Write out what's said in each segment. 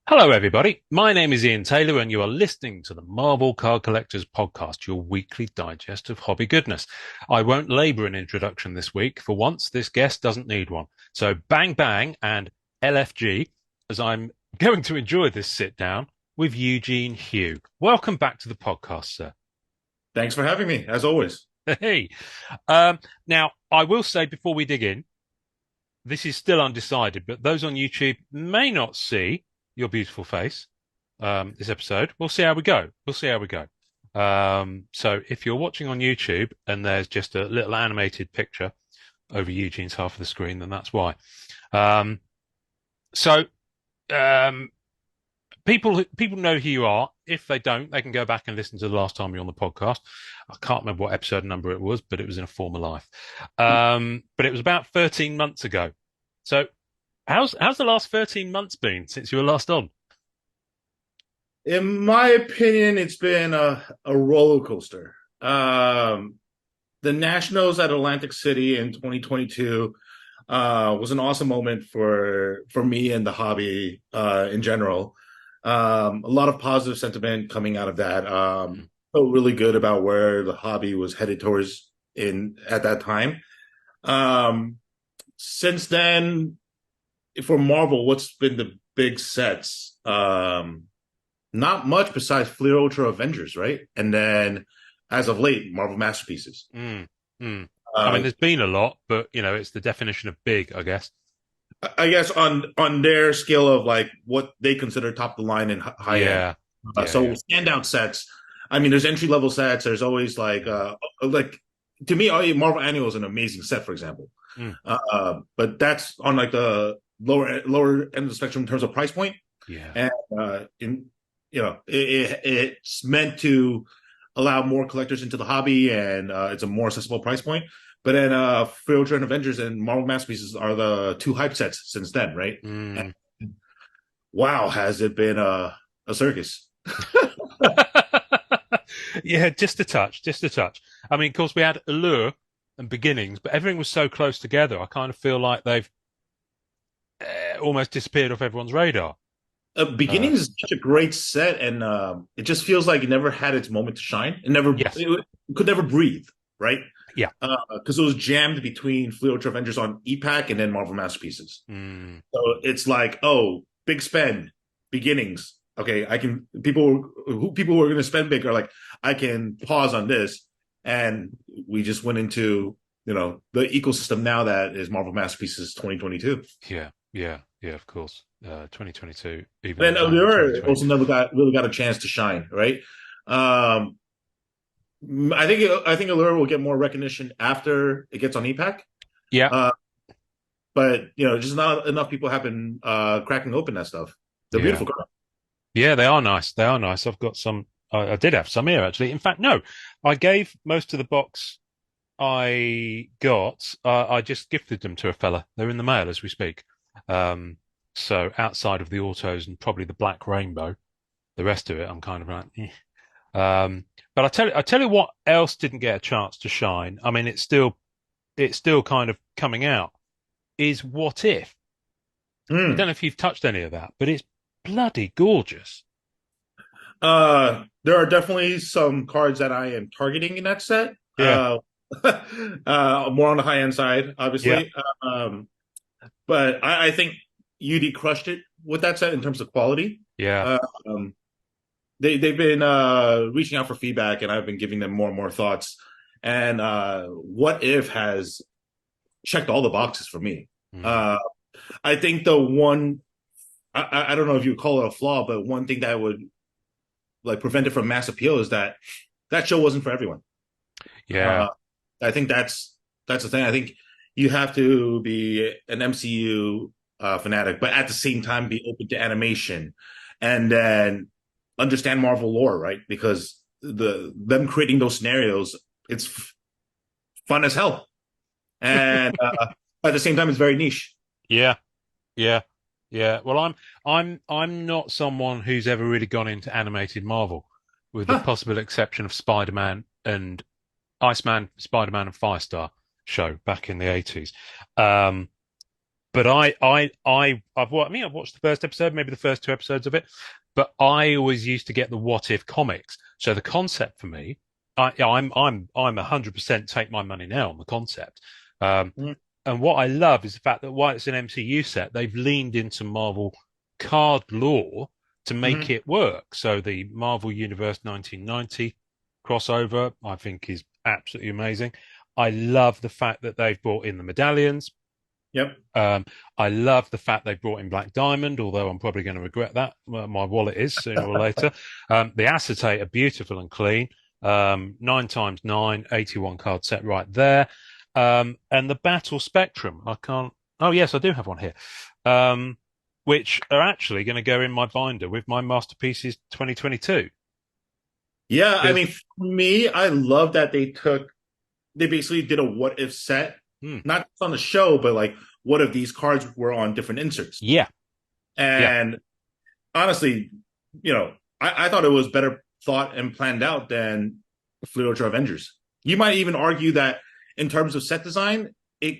Hello, everybody. My name is Ian Taylor, and you are listening to the Marvel Card Collectors Podcast, your weekly digest of hobby goodness. I won't labour an introduction this week. For once, this guest doesn't need one. So bang, bang, and LFG, as I'm going to enjoy this sit down with Eugene Hu. Welcome back to the podcast, sir. Thanks for having me, as always. Hey. Now, I will say before we dig in, this is still undecided, but those on YouTube may not see your beautiful face this episode. We'll see how we go. We'll see how we go. So if you're watching on YouTube and there's just a little animated picture over Eugene's half of the screen, then that's why. Um, so um, people know who you are. If they don't, they can go back and listen to the last time you were on the podcast. I can't remember what episode number it was, but it was in a former life. But it was about 13 months ago. So how's the last 13 months been since you were last on? In my opinion, it's been a roller coaster. The Nationals at Atlantic City in 2022 was an awesome moment for me and the hobby in general. A lot of positive sentiment coming out of that. Felt really good about where the hobby was headed towards in at that time. Um, since then, for Marvel, what's been the big sets? Not much besides Fleer Ultra Avengers, right? And then, as of late, Marvel Masterpieces. Mm, mm. I mean, Uh, there's been a lot, but it's the definition of big, I guess. I guess on their scale of like what they consider top of the line and high end. Yeah, yeah, So yeah. standout sets. I mean, there's entry level sets. There's always like to me, Marvel Annual is an amazing set, for example. Mm, But that's on like the lower end of the spectrum in terms of price point. yeah. And in it's meant to allow more collectors into the hobby, and it's a more accessible price point. But then Future and Avengers and Marvel Masterpieces are the two hype sets since then, right? And Mm. wow, has it been a circus? Yeah, just a touch, just a touch. I mean, of course, we had Allure and Beginnings, but everything was so close together. I kind of feel like they've almost disappeared off everyone's radar. Uh, Beginnings is such a great set, and it just feels like it never had its moment to shine. yes, It could never breathe, right? yeah. Because it was jammed between Fleet Ultra Avengers on EPAC and then Marvel Masterpieces. Mm. So it's like, oh, big spend, beginnings. Okay, I can people who are going to spend big are like, I can pause on this, and we just went into the ecosystem now that is Marvel Masterpieces 2022. Yeah, yeah, yeah, of course. 2022, even though And it was out in Allure 2020. also never got a chance to shine, right? Um, I think Allure will get more recognition after it gets on EPAC. Yeah, Uh, but just not enough people have been cracking open that stuff. They're yeah, beautiful cards. yeah, they are nice. They are nice. I've got some, I did have some here actually. In fact, no, I gave most of the box I got, I just gifted them to a fella. They're in the mail as we speak. Um, so outside of the autos and probably the Black Rainbow, the rest of it, I'm kind of like, eh. But I tell you what else didn't get a chance to shine. I mean, it's still kind of coming out. Is What If? I don't Mm. know if you've touched any of that, but it's bloody gorgeous. There are definitely some cards that I am targeting in that set. Yeah, More on the high end side, yeah, obviously. But I think UD crushed it with that set in terms of quality. yeah. Uh, um, they've been reaching out for feedback, and I've been giving them more and more thoughts. And What If has checked all the boxes for me. Mm. Uh, I think the one I don't know if you would call it a flaw, but one thing that would like prevent it from mass appeal is that that show wasn't for everyone. Yeah, Uh, I think that's the thing. I think you have to be an MCU fanatic, but at the same time be open to animation, and then understand Marvel lore, right? Because them creating those scenarios, it's fun as hell, and at the same time, it's very niche. yeah, yeah, yeah. Well, I'm not someone who's ever really gone into animated Marvel, with the Huh. possible exception of Spider-Man and Iceman, Spider-Man and Firestar show back in the 80s. Um, But I've watched the first episode, maybe the first two episodes of it, but I always used to get the what if comics. So the concept for me, I'm 100% take my money now on the concept. Um, Mm, and what I love is the fact that while it's an MCU set, they've leaned into Marvel card lore to make mhm. it work. So the Marvel Universe 1990 crossover, I think, is absolutely amazing. I love the fact that they've brought in the medallions. Yep. Um, I love the fact they brought in Black Diamond, although I'm probably going to regret that. Well, my wallet is sooner or later. The acetate are beautiful and clean. 9 times 9, 81 card set right there. And the Battle Spectrum. I can't. Oh, yes, I do have one here. Um, which are actually going to go in my binder with my Masterpieces 2022. Yeah, I Because, mean, for me, I love that they basically did a what if set, hmm, not on the show, but like what if these cards were on different inserts? yeah, yeah, And honestly, I thought it was better thought and planned out than Fluidra Avengers. You might even argue that in terms of set design, it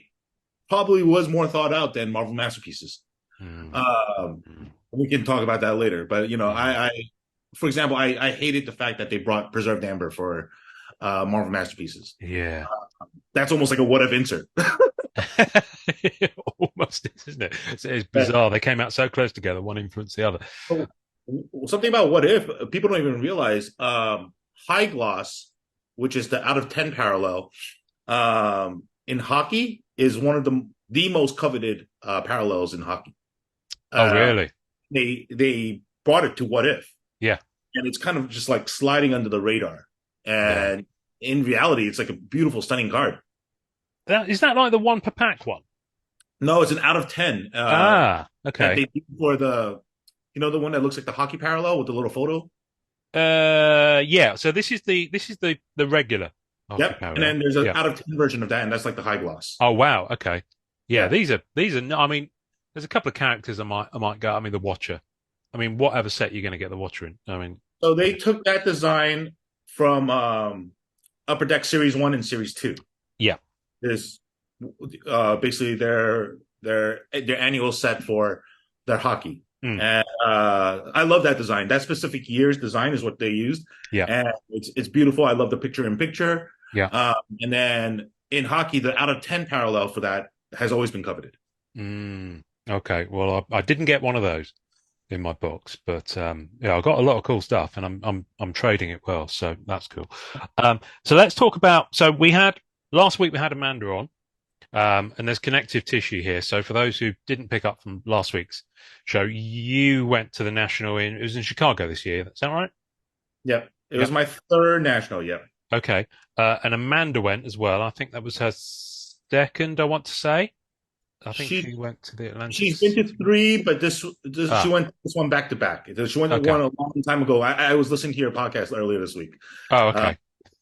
probably was more thought out than Marvel Masterpieces. hmm, Um, hmm, we can talk about that later. But hmm. for example, I hated the fact that they brought Preserved Amber for Marvel Masterpieces. Yeah. That's almost like a what if insert. Almost is, isn't it? It's bizarre. They came out so close together, one influenced the other. Something about what if people don't even realize high gloss, which is the out of 10 parallel in hockey, is one of the most coveted parallels in hockey. Oh, Uh, really? they brought it to what if, Yeah, and it's kind of just like sliding under the radar. yeah. And in reality, it's like a beautiful, stunning card. Is that like the one per pack one? No, it's an out of 10 Ah, that okay. they do for the one that looks like the hockey parallel with the little photo. Yeah. So this is the regular hockey Yep. And then parallel. there's an Yeah. out of 10 version of that, and that's like the high gloss. Oh, wow. Okay. Yeah. Yeah. These are. I mean, there's a couple of characters I might go. I mean, the Watcher. I mean, whatever set you're going to get the Watcher in. I mean, So you they know. took that design from Upper Deck Series 1 and Series 2. Yeah. Is basically their annual set for their hockey. Mm, And I love that design. That specific year's design is what they used, yeah. and it's beautiful. I love the picture in picture. Yeah. And then in hockey, the out of 10 parallel for that has always been coveted. Okay. Well, I didn't get one of those in my box, but yeah, I got a lot of cool stuff, and I'm trading it well, so that's cool. So let's talk about. So we had last week we had Amanda on, and there's connective tissue here. So for those who didn't pick up from last week's show, you went to the national it was in Chicago this year. Is that right? Yep. It was Yep. my third national. Yep. Okay. And Amanda went as well. I think that was her second. I want to say. I think She she went to the Atlantic She's been to City. three, but this she Ah, went this one back to back. She went to okay. one a long time ago. I was listening to your podcast earlier this week, Oh, uh, okay.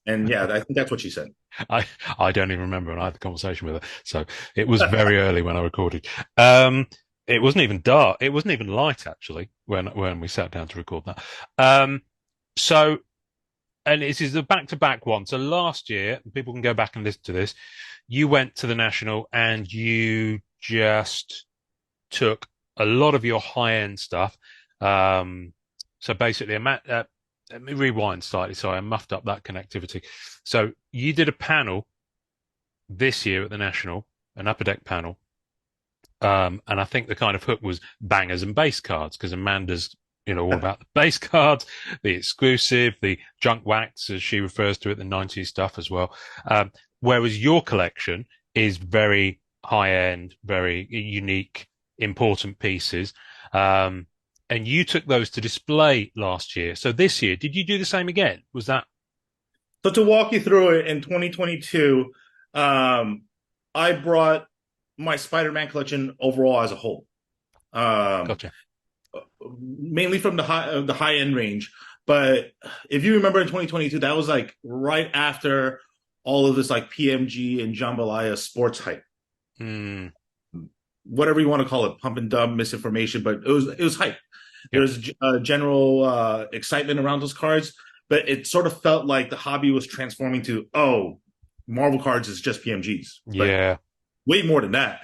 and yeah, I think that's what she said. I I don't even remember, and I had the conversation with her. So it was very early when I recorded. Um, it wasn't even dark. It wasn't even light actually when we sat down to record that. Um, so and this is a back-to-back one. So last year, people can go back and listen to this. You went to the national and you just took a lot of your high-end stuff. Um, so basically, let me rewind slightly. Sorry, I muffed up that connectivity. So you did a panel this year at the National, an upper deck panel. And I think the kind of hook was bangers and base cards because Amanda's, all about the base cards, the exclusive, the junk wax, as she refers to it, the 90s stuff as well. Whereas your collection is very high end, very unique, important pieces. Um, and you took those to display last year. So this year, did you do the same again? Was that So to walk you through it in 2022, I brought my Spider-Man collection overall as a whole, um, gotcha? mainly from the high end range. But if you remember in 2022, that was like right after all of this like PMG and jambalaya sports hype, Hmm. whatever you want to call it, pump and dump misinformation, but it was hype. There Yeah. was a general excitement around those cards, but it sort of felt like the hobby was transforming to, oh, Marvel cards is just PMGs, but Yeah. way more than that.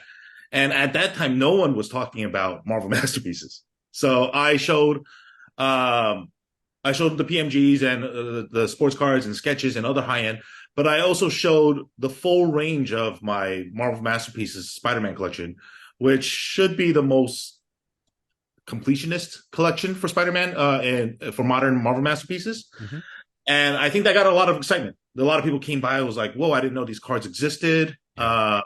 And at that time, no one was talking about Marvel masterpieces. So um, I showed the PMGs and the sports cards and sketches and other high end, but I also showed the full range of my Marvel masterpieces Spider-Man collection, which should be the most completionist collection for Spider-Man and for modern Marvel masterpieces. Hmm. And I think that got a lot of excitement. A lot of people came by and was like, "Whoa, I didn't know these cards existed. Yeah.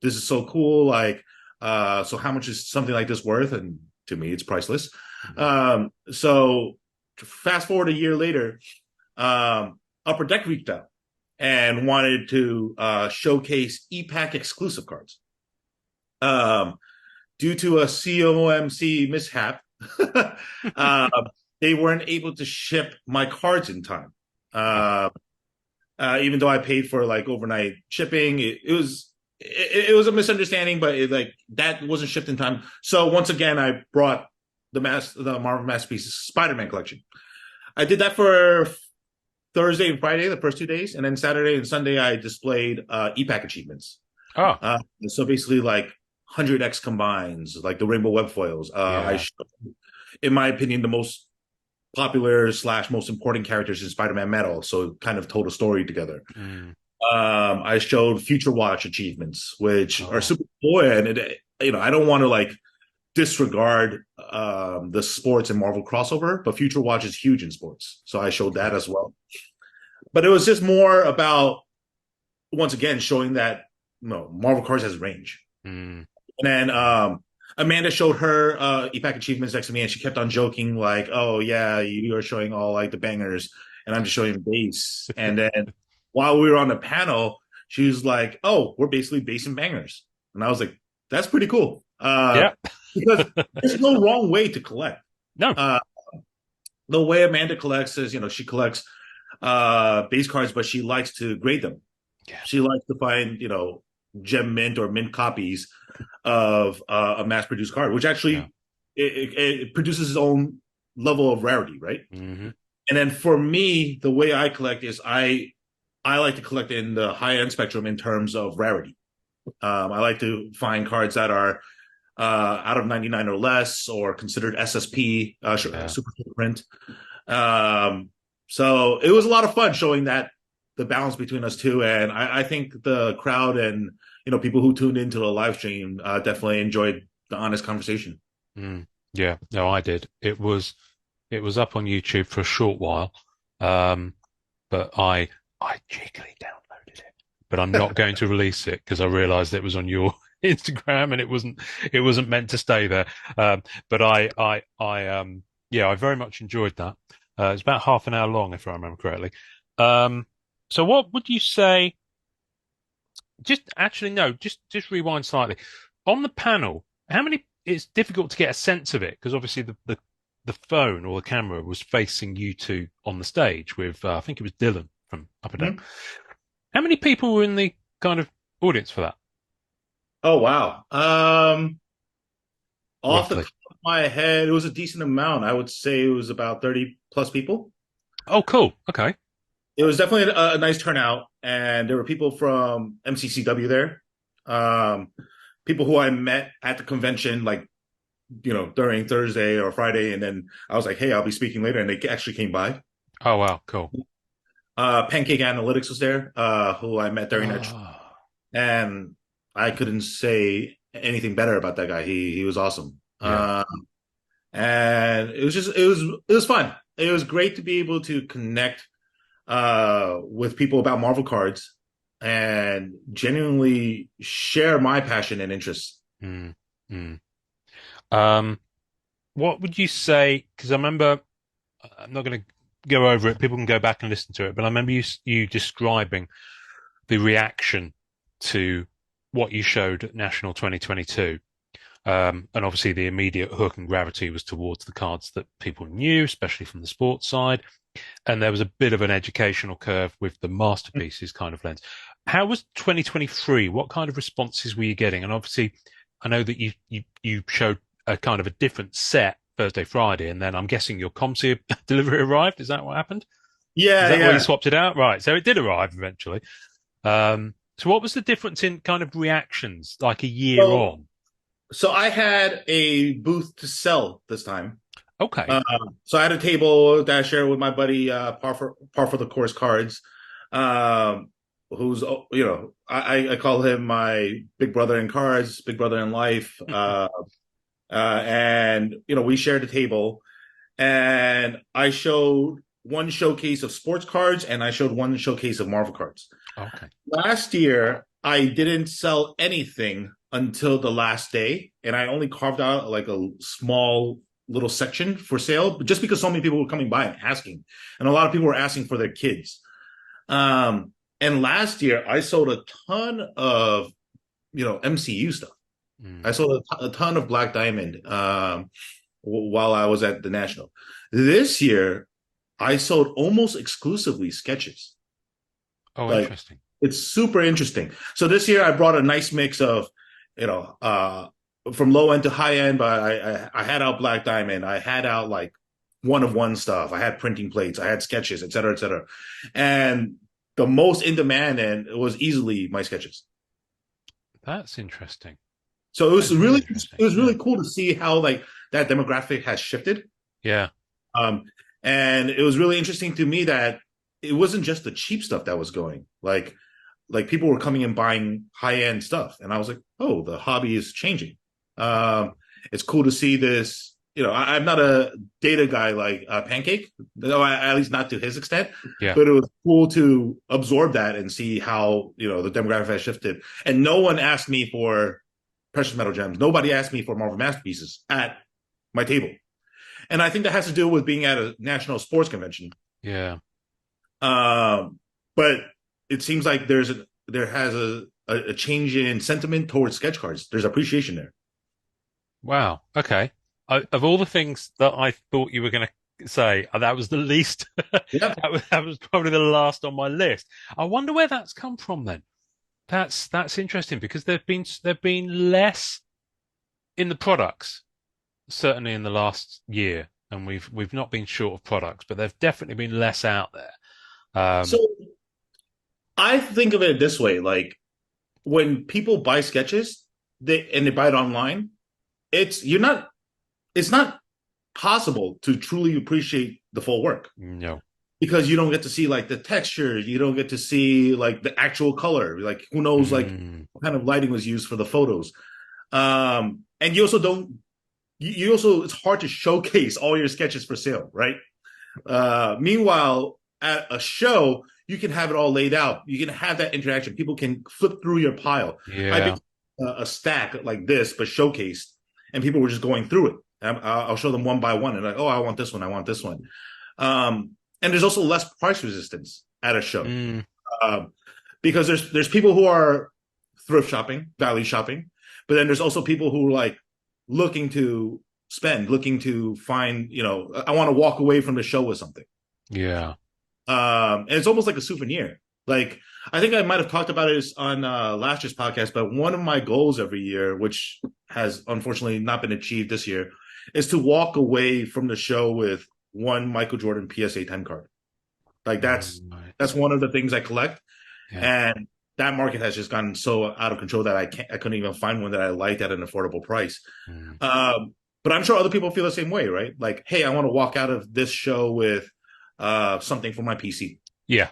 This is so cool!" Like, so how much is something like this worth? And to me, it's priceless. Mm. So fast forward a year later, Upper Deck reached out and wanted to showcase EPAC exclusive cards. Um, Due to a COMC mishap, uh, they weren't able to ship my cards in time. Oh, Uh, Even though I paid for like overnight shipping, it was a misunderstanding, but like that wasn't shipped in time. So once again, I brought the Marvel Masterpieces Spider-Man collection. I did that for Thursday and Friday, the first 2 days, and then Saturday and Sunday I displayed EPAC achievements. oh, So basically, like 100x combines, like the Rainbow Web foils. yeah. In my opinion, the most popular slash most important characters in Spider-Man Metal, so it kind of told a story together. Mm. I showed Future Watch achievements, which are Oh, super cool, and I don't want to like disregard the sports and Marvel crossover, but Future Watch is huge in sports, so I showed that okay. as well. But it was just more about once again showing that Marvel cards has range. Mm. And then Mm. Amanda showed her EPAC achievements next to me, and she kept on joking like, "Oh yeah, you are showing all like the bangers, and I'm just showing base." And then while we were on the panel, she was like, "Oh, we're basically base and bangers," and I was like, "That's pretty cool," Yeah. because there's no wrong way to collect. No. Uh, the way Amanda collects is, she collects base cards, but she likes to grade them. Yeah. She likes to find, gem mint or mint copies of a mass produced card, which Yeah. actually it produces its own level of rarity, right? Hmm. And then for me, the way I collect is I like to collect in the high end spectrum in terms of rarity. I like to find cards that are out of 99 or less, or considered SSP, Yeah. super print. Um, so it was a lot of fun showing that the balance between us two, and I think the crowd and people who tuned into the live stream definitely enjoyed the honest conversation. Mm. Yeah. No, I did. It was up on YouTube for a short while. Um, but I cheekily downloaded it. But I'm not going to release it because I realized it was on your Instagram and it wasn't meant to stay there. But yeah, I very much enjoyed that. It's about half an hour long, if I remember correctly. Um, so what would you say? Just actually, no, just rewind slightly. On the panel, how many? It's difficult to get a sense of it because obviously the phone or the camera was facing you two on the stage with I think it was Dylan from Upper Deck. Mhm. How many people were in the kind of audience for that, Oh wow. Off the roughly? top of my head, it was a decent amount. I would say it was about 30 plus people. Oh, cool. Okay. It was definitely a nice turnout, and there were people from MCCW there. Um, People who I met at the convention, like during Thursday or Friday, and then I was like, "Hey, I'll be speaking later," and they actually came by. Oh, wow. Cool. Pancake Analytics was there, who I met during that, Oh, and I couldn't say anything better about that guy. He was awesome, yeah. and it was fun. It was great to be able to connect with people about Marvel cards and genuinely share my passion and interests. Mm, mm. Um, what would you say? Because I remember, I'm not going to go over it. People can go back and listen to it, but I remember you describing the reaction to what you showed at National 2022. And obviously the immediate hook and gravity was towards the cards that people knew, especially from the sports side. And there was a bit of an educational curve with the masterpieces kind of lens. How was 2023? What kind of responses were you getting? And obviously, I know that you showed a kind of a different set Thursday, Friday, and then I'm guessing your ComSeer delivery arrived. Is that what happened? Is Yeah, that where you yeah. swapped it out? Right. So it did arrive eventually. So what was the difference in kind of reactions like a year So on? So I had a booth to sell this time. Okay. Uh, so I had a table that I shared with my buddy, Par for the Course Cards, um, who's I call him my big brother in cards, big brother in life, and we shared a table, and I showed one showcase of sports cards, and I showed one showcase of Marvel cards. Okay. Last year, I didn't sell anything until the last day, and I only carved out like a small little section for sale, just because so many people were coming by and asking, and a lot of people were asking for their kids. Um, and last year, I sold a ton of MCU stuff. I Mm. sold a ton of Black Diamond while I was at the National. This year, I sold almost exclusively sketches. Oh, Like interesting. it's super interesting. So this year I brought a nice mix of, you know, uh, from low end to high end, but I had out Black Diamond. I had out like one of one stuff. I had printing plates. I had sketches, et cetera, et cetera. And the most in demand and it was easily my sketches. That's interesting. So That is really it interesting. was Yeah. really cool to see how like that demographic has shifted. Yeah. Um, and it was really interesting to me that it wasn't just the cheap stuff that was going. Like people were coming and buying high end stuff, and I was like, oh, the hobby is changing. It's cool to see this. I'm not a data guy like Pancake, no, at least not to his extent, Yeah. but it was cool to absorb that and see how the demographic has shifted. And no one asked me for precious metal gems. Nobody asked me for Marvel masterpieces at my table, and I think that has to do with being at a national sports convention. Yeah. But it seems like there has a change in sentiment towards sketch cards. There's appreciation there. Wow. Okay. Of all the things that I thought you were going to say, that was the least. Yeah. That was probably the last on my list. I wonder where that's come from then. That's interesting because there've been less in the products, certainly in the last year, and we've not been short of products, but there've definitely been less out there. So Um, I think of it this way: like when people buy sketches, they buy it online. It's you're not. It's not possible to truly appreciate the full work no. because you don't get to see like the texture. You don't get to see like the actual color. Like who knows like Mm, what kind of lighting was used for the photos. And you also don't. You also it's hard to showcase all your sketches for sale, right? Meanwhile, at a show, you can have it all laid out. You can have that interaction. People can flip through your pile. I yeah. think a stack like this, but showcased, and people were just going through it. I'll show them one by one, and like, oh, I want this one. I want this one. And there's also less price resistance at a show Mm, um, because there's people who are thrift shopping, value shopping, but then there's also people who are like looking to spend, looking to find. I want to walk away from the show with something. yeah. And it's almost like a souvenir. Like I think I might have talked about it on last year's podcast, but one of my goals every year, which has unfortunately not been achieved this year, is to walk away from the show with one Michael Jordan PSA 10 card. Like that's Right. one of the things I collect, Yeah. and that market has just gotten so out of control that I couldn't even find one that I liked at an affordable price. Mm. But I'm sure other people feel the same way, right? Like, hey, I want to walk out of this show with something for my PC. Yeah.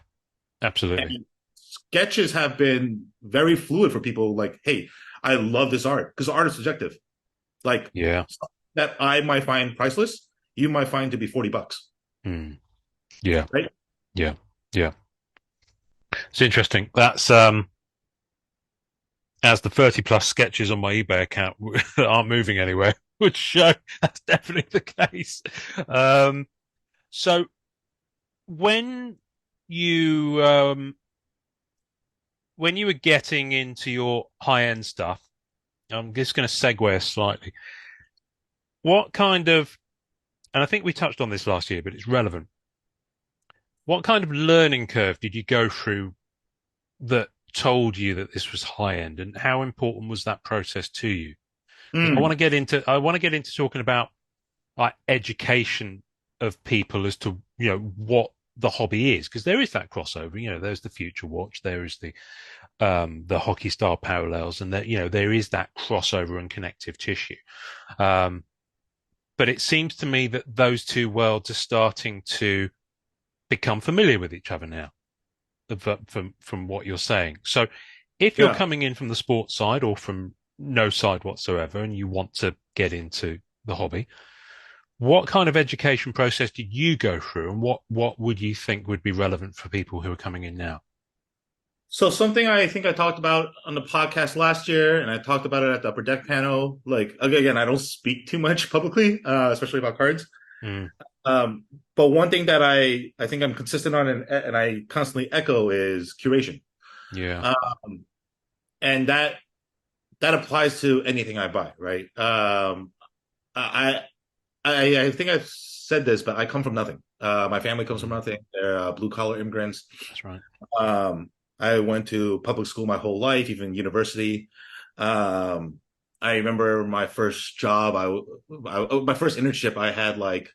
Absolutely. And sketches have been very fluid for people. Like, hey, I love this art because art is subjective. Like Yeah. that I might find priceless, you might find to be $40, Mm. Yeah. right? Yeah. Yeah. It's interesting. That's as the 30 plus sketches on my eBay account that aren't moving anywhere would show that's definitely the case. Um, so when you when you were getting into your high end stuff, I'm just going to segue slightly. What kind of, and I think we touched on this last year, but it's relevant. What kind of learning curve did you go through that told you that this was high end, and how important was that process to you? Because Mm. I want to get into talking about like education of people as to what the hobby is, because there is that crossover. There's the Future Watch, there is the hockey style parallels, and that there is that crossover and connective tissue. Um, but it seems to me that those two worlds are starting to become familiar with each other now, from what you're saying. So, if you're Yeah. coming in from the sports side or from no side whatsoever, and you want to get into the hobby, what kind of education process did you go through, and what would you think would be relevant for people who are coming in now? So something I think I talked about on the podcast last year, and I talked about it at the Upper Deck panel. Like again, I don't speak too much publicly, especially about cards. Mm, Um, but one thing that I think I'm consistent on, and I constantly echo is curation. yeah, Um, and that applies to anything I buy, right? I I think I've said this, but I come from nothing. My family comes from mm, nothing. They're blue collar immigrants. that's right. Um, I went to public school my whole life, even university. Um, I remember my first job. My first internship. I had like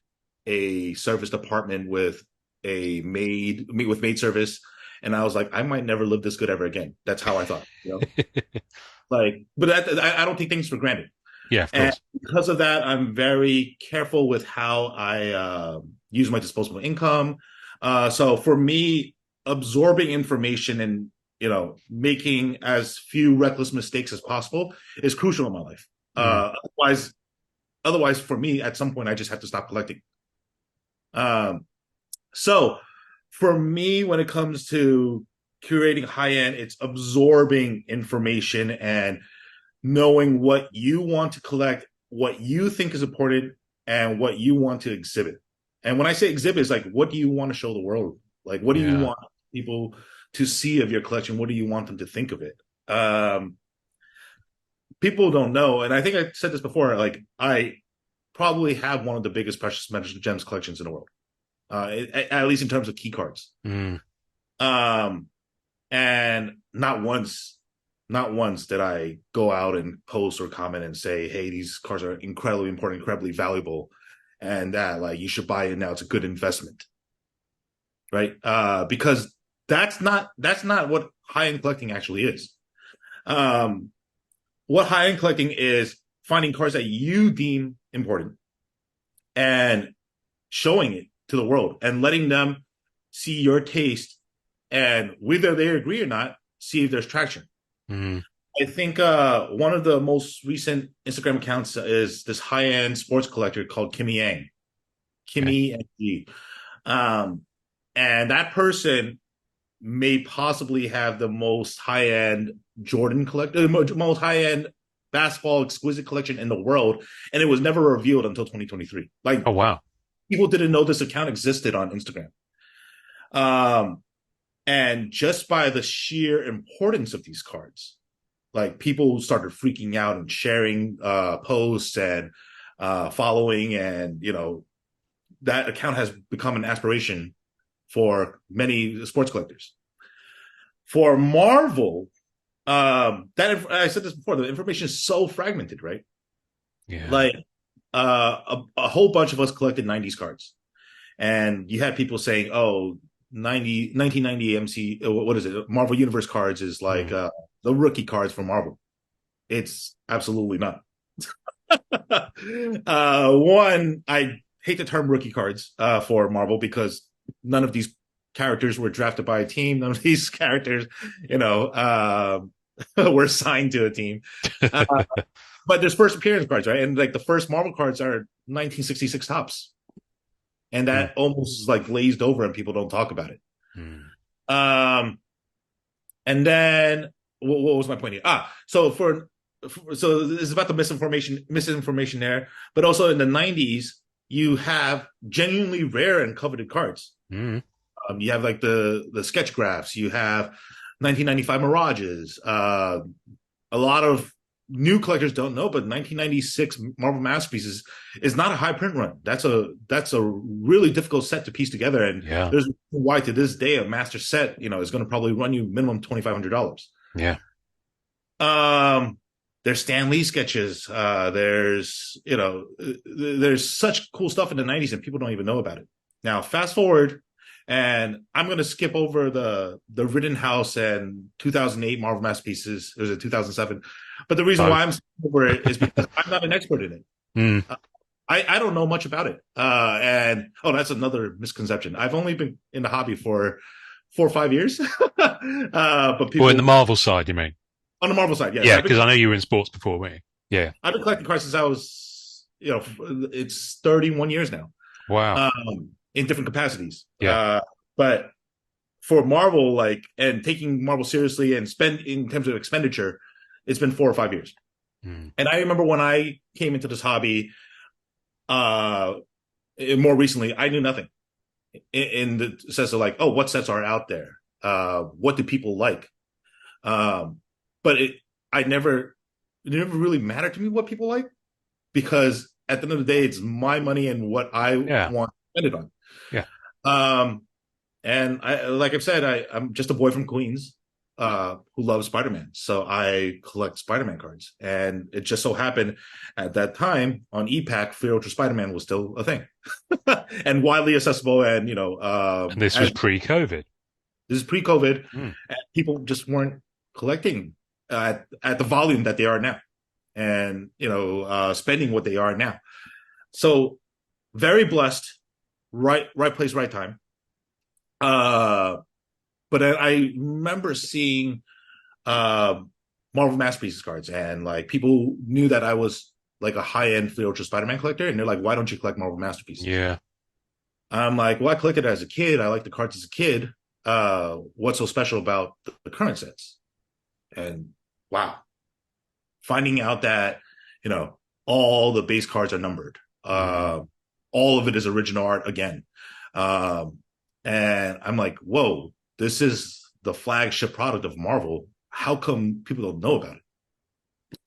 a service department with maid service, and I was like, I might never live this good ever again. That's how I thought, Like, but I don't take things for granted. Yeah, of And course. because of that, I'm very careful with how I use my disposable income. So for me, absorbing information and making as few reckless mistakes as possible is crucial in my life. Mm, Otherwise, for me, at some point, I just have to stop collecting. Um, so for me, when it comes to curating high end, it's absorbing information and knowing what you want to collect, what you think is important, and what you want to exhibit. And when I say exhibit, it's like, what do you want to show the world? Like, what do you yeah. want people to see of your collection? What do you want them to think of it? People don't know, and I think I said this before. Like, I probably have one of the biggest precious metals gems collections in the world, at least in terms of key cards. Mm, Um, and not once did I go out and post or comment and say, hey, these cars are incredibly important, incredibly valuable, and that like you should buy it now. It's a good investment, right? Because that's not what high end collecting actually is. Um, what high end collecting is finding cars that you deem important and showing it to the world and letting them see your taste, and whether they agree or not, see if there's traction. mm, I think one of the most recent Instagram accounts is this high-end sports collector called Kimmy Yang. okay. Kimmy Yang. Um, and that person may possibly have the most high-end Jordan collector, most high-end basketball exquisite collection in the world, and it was never revealed until 2023. Like, Oh, wow. people didn't know this account existed on Instagram. Um, and just by the sheer importance of these cards, like people started freaking out and sharing posts and following, and that account has become an aspiration for many sports collectors. For Marvel, that I said this before, the information is so fragmented, right? Yeah. Like a whole bunch of us collected 90s cards, and you had people saying, oh, 1990 MC, what is it, Marvel Universe cards is like Mm, the rookie cards for Marvel. It's absolutely not. One, I hate the term rookie cards for Marvel, because none of these characters were drafted by a team. None of these characters, were signed to a team. Uh, but there's first appearance cards, right? And like the first Marvel cards are 1966 tops, and mm, that almost is like glazed over, and people don't talk about it. mm, Um, and then what was my point here? So this is about the misinformation there, but also in the 90s, you have genuinely rare and coveted cards. mm. You have like the sketch graphs, you have 1995 Mirages. A lot of new collectors don't know, but 1996 Marvel Masterpieces is not a high print run. That's a really difficult set to piece together, and Yeah. there's why to this day a master set is going to probably run you minimum $2,500. Yeah. Um, there's Stan Lee sketches. There's such cool stuff in the 90s, and people don't even know about it. Now, fast forward And I'm going to skip over the Rittenhouse and 2008 Marvel Masterpieces. It was 2007. But the reason why Both. I'm skipping over it is because I'm not an expert in it. Mm. Uh, I don't know much about it. And oh, that's another misconception. I've only been in the hobby for 4 or 5 years. But Or in the people Marvel side, you mean? on the Marvel side, yes, Yeah, because I know you were in sports before, weren't you? Yeah. I've been collecting cards since I was, it's 31 years now, Wow. in different capacities. Yeah. But for Marvel, like, and taking Marvel seriously and spend in terms of expenditure, it's been 4 or 5 years. Mm. And I remember when I came into this hobby, uh, more recently, I knew nothing in the sense of like, oh, what sets are out there? What do people like? Um, but I never, it never really mattered to me what people like because at the end of the day, it's my money and what I Yeah. want to spend it on. Yeah. Um, and like I've said, I'm just a boy from Queens, who loves Spider-Man. So I collect Spider-Man cards. And it just so happened at that time on EPAC, Free Ultra Spider-Man was still a thing and widely accessible. And, And this was as pre-COVID. this is pre-COVID, Mm. and people just weren't collecting at the volume that they are now and, spending what they are now. So very blessed, right place, right time. Uh, but I remember seeing uh, Marvel Masterpieces cards, and like people knew that I was like a high end Free Ultra Spider Man collector, and they're like, "Why don't you collect Marvel Masterpieces?" Yeah. I'm like, "Well, I collected as a kid. I like the cards as a kid. What's so special about the current sets?" And wow, finding out that you know all the base cards are numbered. Mm. All of it is original art again. Um, and I'm like, whoa, this is the flagship product of Marvel. How come people don't know about it?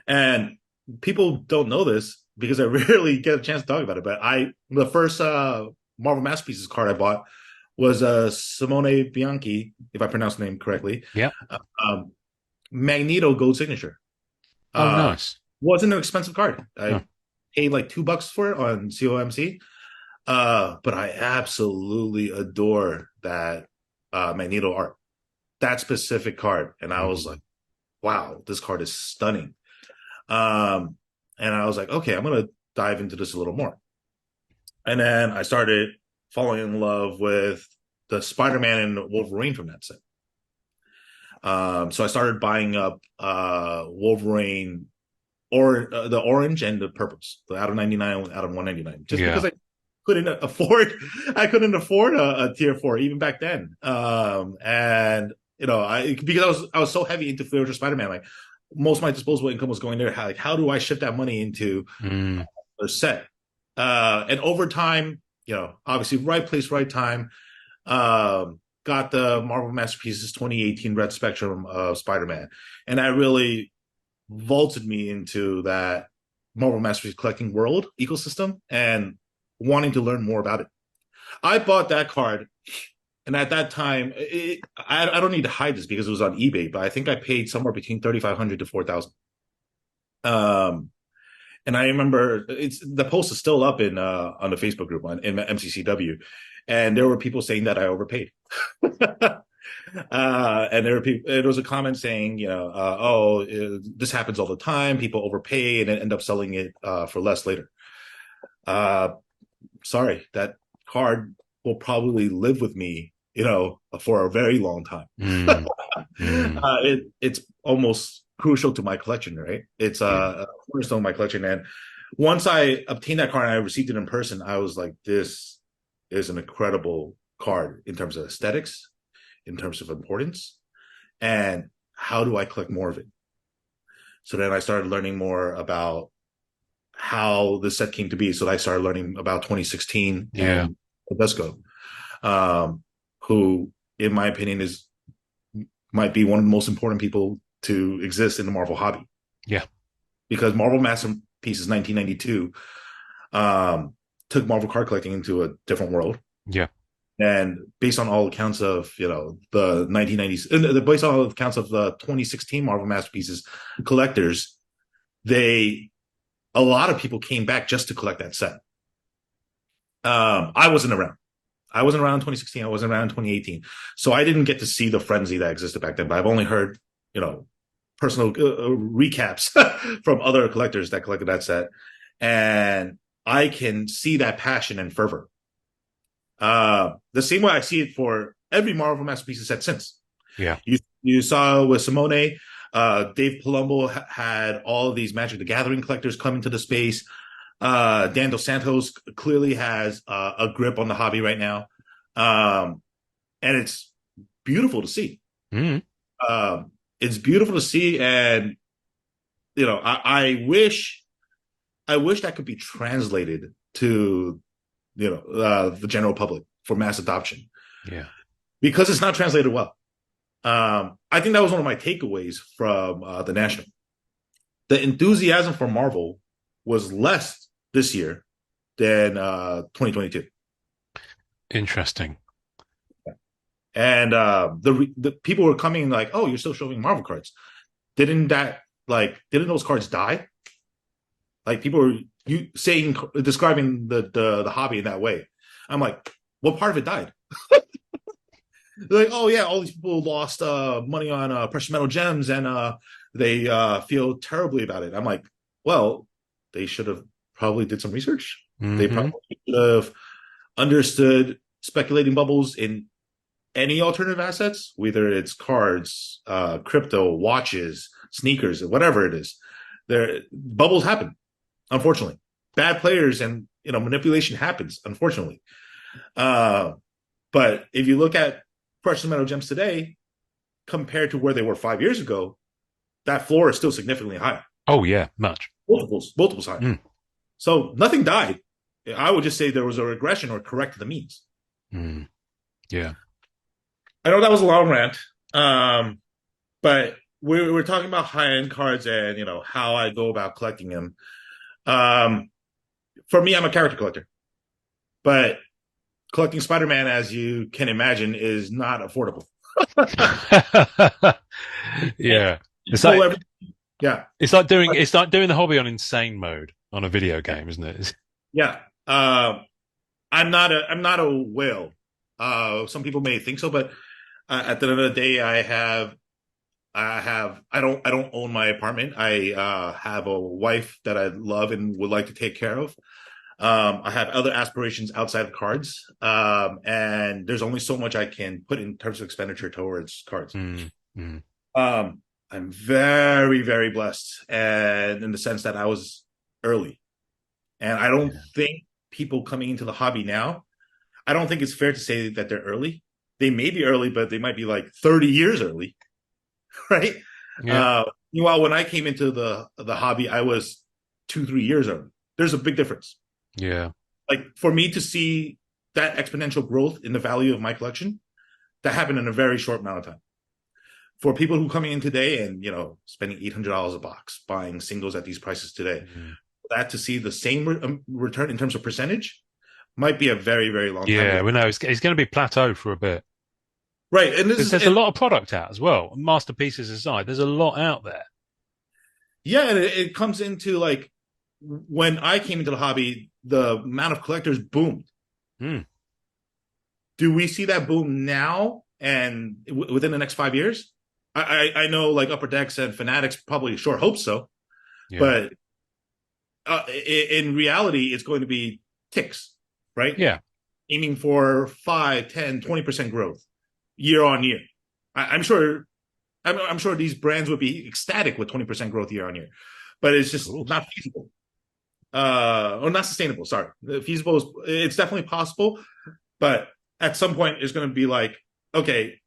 And people don't know this because I rarely get a chance to talk about it. But the first Marvel Masterpieces card I bought was Simone Bianchi, if I pronounce the name correctly, Yeah. uh, um, Magneto Gold Signature. Oh, Uh, nice. wasn't an expensive card. Oh. I paid like $2 for it on COMC. But I absolutely adore that Magneto art, that specific card. And I was like, Mm. wow, this card is stunning. Um, and I was like, okay, I'm gonna dive into this a little more. And then I started falling in love with the Spider-Man and Wolverine from that set. So I started buying up Wolverine or the orange and the purples, the out of 99, out of 199, just because Yeah. couldn't afford I couldn't afford a tier four even back then. And I because I was so heavy into Future Spider-Man, like most of my disposable income was going there. How do I shift that money into Mm. a set? And over time, obviously right place, right time. Got the Marvel Masterpieces 2018 Red Spectrum of Spider-Man, and that really vaulted me into that Marvel Masterpiece collecting world ecosystem and wanting to learn more about it. I bought that card, and at that time, I don't need to hide this because it was on eBay, but I think I paid somewhere between 3,500 to 4,000. And I remember it's the post is still up in on the Facebook group in MCCW, and there were people saying that I overpaid. And there was a comment saying, this happens all the time. People overpay and then end up selling it for less later. Uh, Sorry, that card will probably live with me, for a very long time. Mm. Mm. It's almost crucial to my collection, right? It's Yeah. a cornerstone of my collection. And once I obtained that card and I received it in person, I was like, this is an incredible card in terms of aesthetics, in terms of importance, and how do I collect more of it? So then I started learning more about how the set came to be. So I started learning about 2016 Yeah. and Tedesco, who, in my opinion, might be one of the most important people to exist in the Marvel hobby. Yeah. Because Marvel Masterpieces 1992 took Marvel card collecting into a different world. Yeah. And based on all accounts of the 1990s, based on all accounts of the 2016 Marvel Masterpieces collectors, a lot of people came back just to collect that set. I wasn't around. I wasn't around in 2016. I wasn't around in 2018. So I didn't get to see the frenzy that existed back then, but I've only heard, you know, personal recaps from other collectors that collected that set. And I can see that passion and fervor. The same way I see it for every Marvel Masterpieces set since. Yeah. You saw with Simone, Dave Palumbo had all of these Magic the Gathering collectors come into the space. Dan Dos Santos clearly has a grip on the hobby right now, and it's beautiful to see. Mm. It's beautiful to see, and you know, I wish that could be translated to the general public for mass adoption Yeah. because it's not translated well. I think that was one of my takeaways from the National. The enthusiasm for Marvel was less this year than 2022. Interesting. And the people were coming like, "Oh, you're still showing Marvel cards? Didn't those cards die?" Like people were describing the hobby in that way. I'm like, what part of it died? They're like, oh yeah, all these people lost money on precious metal gems, and they feel terribly about it. I'm like, well, they should have probably did some research. They Hmm. probably should have understood speculating bubbles in any alternative assets, whether it's cards, crypto, watches, sneakers, whatever it is. There bubbles happen, unfortunately. Bad players and manipulation happens, unfortunately. Uh, but if you look at precious metal gems today compared to where they were 5 years ago, that floor is still significantly higher. Oh yeah, much. Multiples higher. Mm. So nothing died. I would just say there was a regression or correct the means. Mm. Yeah. I know that was a long rant, but we're talking about high end cards and how I go about collecting them. Um, for me, I'm a character collector, but collecting Spider-Man, as you can imagine, is not affordable. Yeah. It's Pull like every, yeah, it's like doing the hobby on insane mode on a video game, isn't it? yeah. I'm not a whale. Some people may think so, but at the end of the day, I don't own my apartment. I have a wife that I love and would like to take care of. I have other aspirations outside of cards, and there's only so much I can put in terms of expenditure towards cards. Mm. Mm. I'm very, very blessed, and in the sense that I was early, and I don't Yeah. think people coming into the hobby now, I don't think it's fair to say that they're early. They may be early, but they might be like 30 years early, right? Yeah. Meanwhile, when I came into the hobby, I was 2, 3 years early. There's a big difference. Yeah. Like for me to see that exponential growth in the value of my collection, that happened in a very short amount of time. For people who coming in today and spending $800 a box buying singles at these prices today, Mm. that to see the same return in terms of percentage might be a very, very long time Yeah. away. Well, no, it's going to be plateau for a bit Right, and this because is there's a lot of product out as well. Masterpieces aside, there's a lot out there. yeah, and it comes into like when I came into the hobby, the amount of collectors boomed. Mm. Do we see that boom now and within the next 5 years? I know like Upper Decks and Fanatics probably sure hope so, Yeah. but in reality, it's going to be ticks, right? Yeah. Aiming for 5, 10, 20% growth year on year. I'm sure. I'm sure these brands would be ecstatic with 20% growth year on year, but it's just Cool. not feasible, or not sustainable. Sorry, feasible is it's definitely possible, but at some point it's going to be like, okay,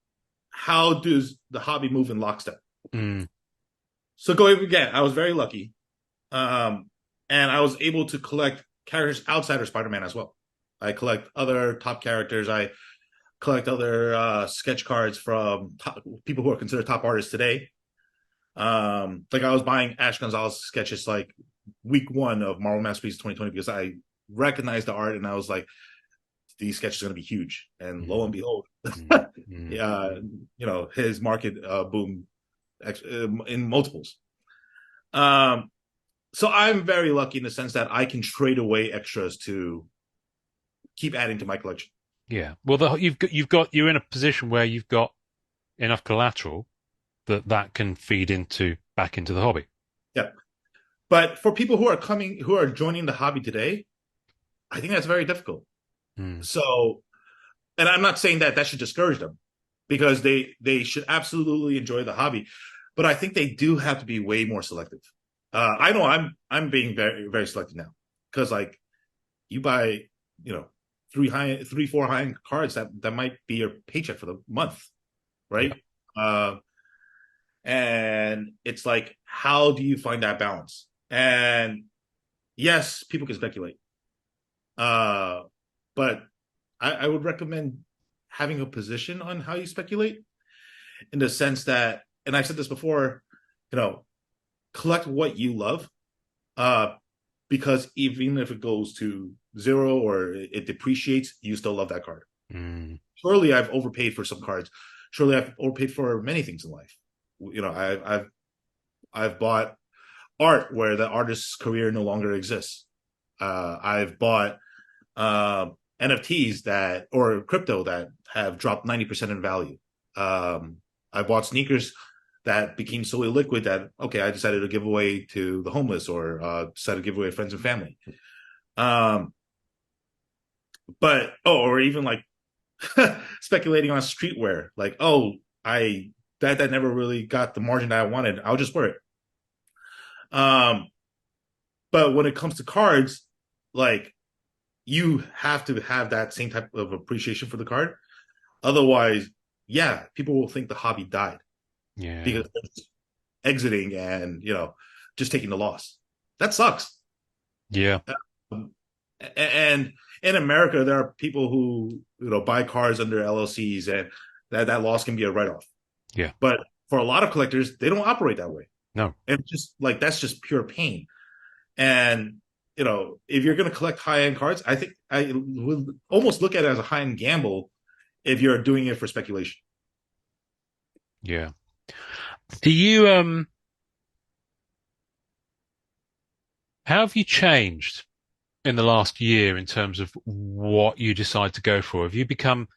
how does the hobby move in lockstep? Mm. So going again, I was very lucky, and I was able to collect characters outside of Spider-Man as well. I collect other top characters. I collect other sketch cards from people who are considered top artists today. Like I was buying Ash Gonzalez sketches like week one of Marvel Masterpieces 2020 because I recognized the art and I was like, these sketches are going to be huge. And lo Mm. and behold, Mm. Mm. his market boom in multiples. Um, so I'm very lucky in the sense that I can trade away extras to keep adding to my collection. Yeah. Well, you're in a position where you've got enough collateral that can feed into back into the hobby. Yeah. But for people who are joining the hobby today, I think that's very difficult. Mm. So, and I'm not saying that should discourage them because they should absolutely enjoy the hobby, but I think they do have to be way more selective. I know I'm being very very selective now because like you buy you know three four high end cards that might be your paycheck for the month, Yeah. right? Uh, and it's like how do you find that balance? And yes, people can speculate, uh, but I would recommend having a position on how you speculate in the sense that, and I've said this before, you know, collect what you love, uh, because even if it goes to zero or it depreciates, you still love that card. Mm. Surely I've overpaid for some cards. Surely I've overpaid for many things in life. You know, I've bought art where the artist's career no longer exists. I've bought uh, NFTs that or crypto that have dropped 90% in value. I bought sneakers that became so illiquid that okay, I decided to give away to the homeless or decided to give away to friends and family. Um, but or even like speculating on streetwear, like I that never really got the margin that I wanted. I'll just wear it. Um, but when it comes to cards, like you have to have that same type of appreciation for the card. Otherwise, yeah, people will think the hobby died Yeah. because they're just exiting and just taking the loss. That sucks. Yeah. Um, and in America, there are people who buy cars under LLCs, and that loss can be a write off. Yeah. But for a lot of collectors, they don't operate that way, No. and just like that's just pure pain. And if you're going to collect high end cards, I think I would almost look at it as a high end gamble if you're doing it for speculation. Yeah. Do you how have you changed in the last year in terms of what you decide to go for? Have you become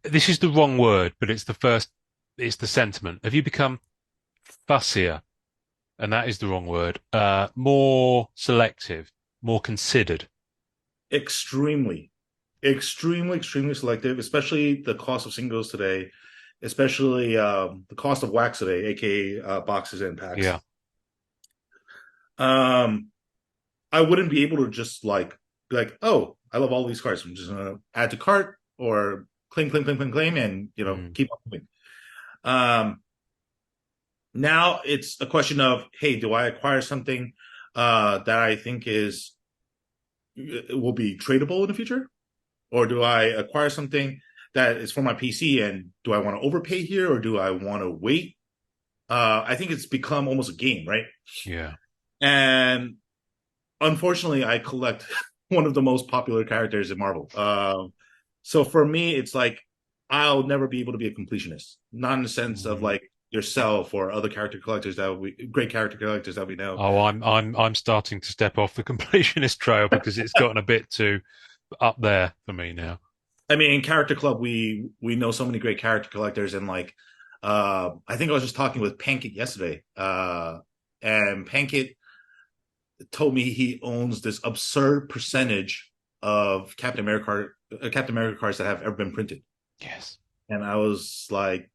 this is the wrong word, but it's the sentiment. Have you become fussier? And that is the wrong word. More selective, more considered. Extremely, extremely selective, especially the cost of singles today, especially the cost of wax today, aka boxes and packs. Yeah. Um, I wouldn't be able to just like be like, oh, I love all these cards. I'm just gonna add to cart or claim, and Mm. keep on moving. Um, Now it's a question of, hey, do I acquire something that I think is will be tradable in the future, or do I acquire something that is for my PC and do I want to overpay here or do I want to wait? I think it's become almost a game, right? Yeah. And unfortunately, I collect one of the most popular characters in Marvel. So for me, it's like I'll never be able to be a completionist, not in the sense of Mm. like yourself or other character collectors great character collectors that we know. Oh, I'm starting to step off the completionist trail because it's gotten a bit too up there for me now. I mean, in Character Club, we know so many great character collectors, and like, I think I was just talking with Pankit yesterday, and Pankit told me he owns this absurd percentage of Captain America cards that have ever been printed, Yes. and I was like,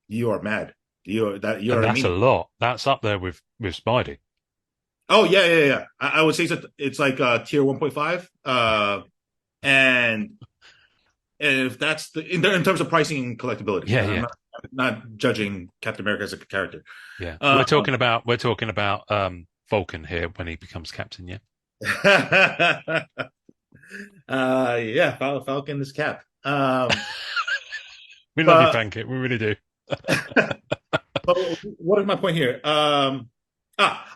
"You are mad. You know And what I that's a mean?" lot. That's up there with Spidey. Oh yeah. I would say it's like tier 1.5, and if that's in terms of pricing and collectability, Yeah, I'm yeah, not judging Captain America as a character. yeah. Um, We're talking about Vulcan here when he becomes captain, yeah. yeah, Falcon is Cap. We love you, But Pancake. We really do. but what is my point here?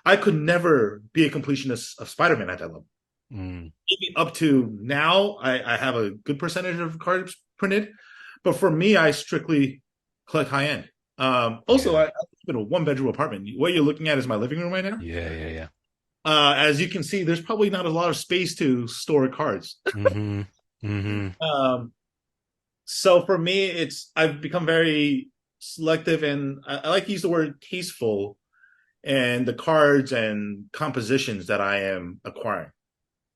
I could never be a completionist of Spider-Man at that level. Mm, Maybe up to now, I have a good percentage of cards printed, but for me, I strictly collect high end. Also, yeah. I live in a one bedroom apartment. What you're looking at is my living room right now. Yeah. As you can see, there's probably not a lot of space to store cards. Hmm. Hmm. So for me, I've become very selective, and I like to use the word tasteful and the cards and compositions that I am acquiring.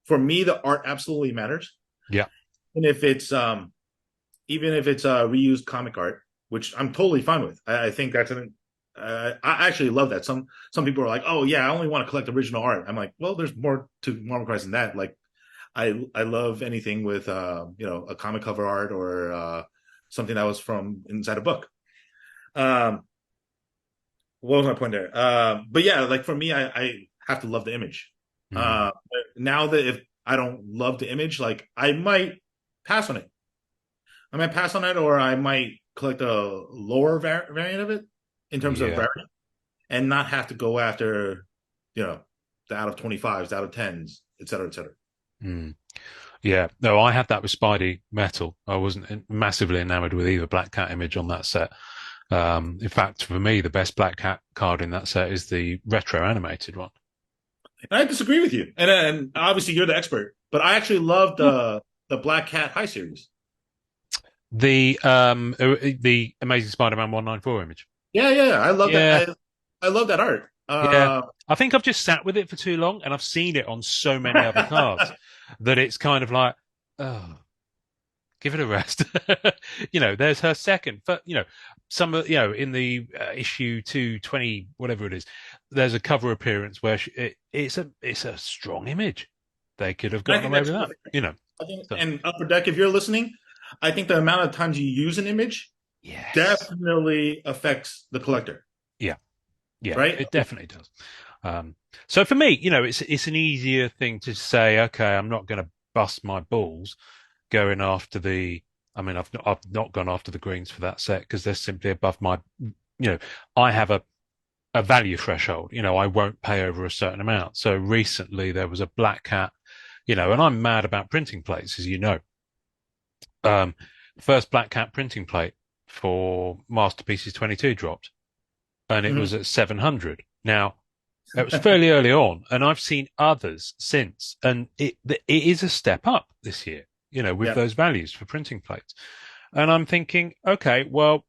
For me, the art absolutely matters, Yeah. and if it's even if it's reused comic art, which I'm totally fine with. I think that's an I actually love that. Some people are like, "Oh yeah, I only want to collect original art." I'm like, "Well, there's more to Marvel Crisis than that." Like, I love anything with a comic cover art or something that was from inside a book. Um, what was my point there? But yeah, like for me, I have to love the image. Mm. Now that if I don't love the image, like I might pass on it. I might pass on it, or I might collect a lower variant of it in terms of Yeah. rarity, and not have to go after, you know, the out of 25s, out of 10s, et cetera, et cetera. Mm. Yeah. No, I had that with Spidey Metal. I wasn't massively enamored with either Black Cat image on that set. In fact, for me, the best Black Cat card in that set is the retro animated one. And I disagree with you, and obviously you're the expert, but I actually love Yeah. the Black Cat High series. The Amazing Spider-Man 194 image. Yeah. I love that. Yeah. I love that art. Yeah. I think I've just sat with it for too long and I've seen it on so many other cards that it's kind of like, oh, give it a rest. There's her second, but in the issue 220, whatever it is, there's a cover appearance where it's a strong image. They could have I gotten think away that's with that, perfect. you know. I think, So and Upper Deck, if you're listening, I think the amount of times you use an image yes, definitely affects the collector, yeah, yeah, right? it definitely does. Um, so for me, it's an easier thing to say. Okay, I'm not going to bust my balls going after the. I mean, I've not gone after the greens for that set because they're simply above my. I have a value threshold. I won't pay over a certain amount. So recently there was a black cat. And I'm mad about printing plates, as you know. Um, First black cat printing plate for Masterpieces 22 dropped, and it Mhm. was at 700. Now it was fairly early on, and I've seen others since, and it is a step up this year. With Yeah. those values for printing plates, and I'm thinking, okay, well,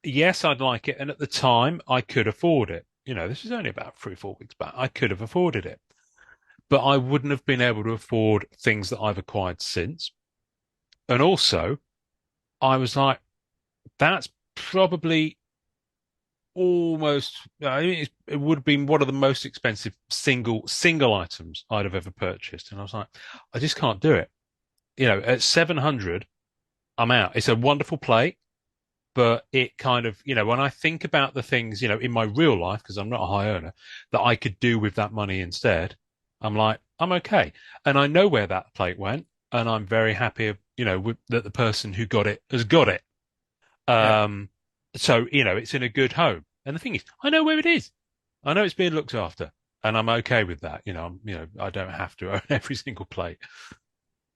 yes, I'd like it, and at the time, I could afford it. This is only about 3, 4 weeks back. I could have afforded it, but I wouldn't have been able to afford things that I've acquired since. And also, I was like, that's probably almost I mean, it would have been one of the most expensive single items I'd have ever purchased, and I was like, I just can't do it. At 700, I'm out. It's a wonderful plate, but it kind of when I think about the things in my real life, because I'm not a high earner, that I could do with that money instead, I'm like, I'm okay, and I know where that plate went, and I'm very happy that the person who got it has got it. Yeah. um, so it's in a good home. And the thing is, I know where it is. I know it's being looked after, and I'm okay with that. I don't have to own every single plate.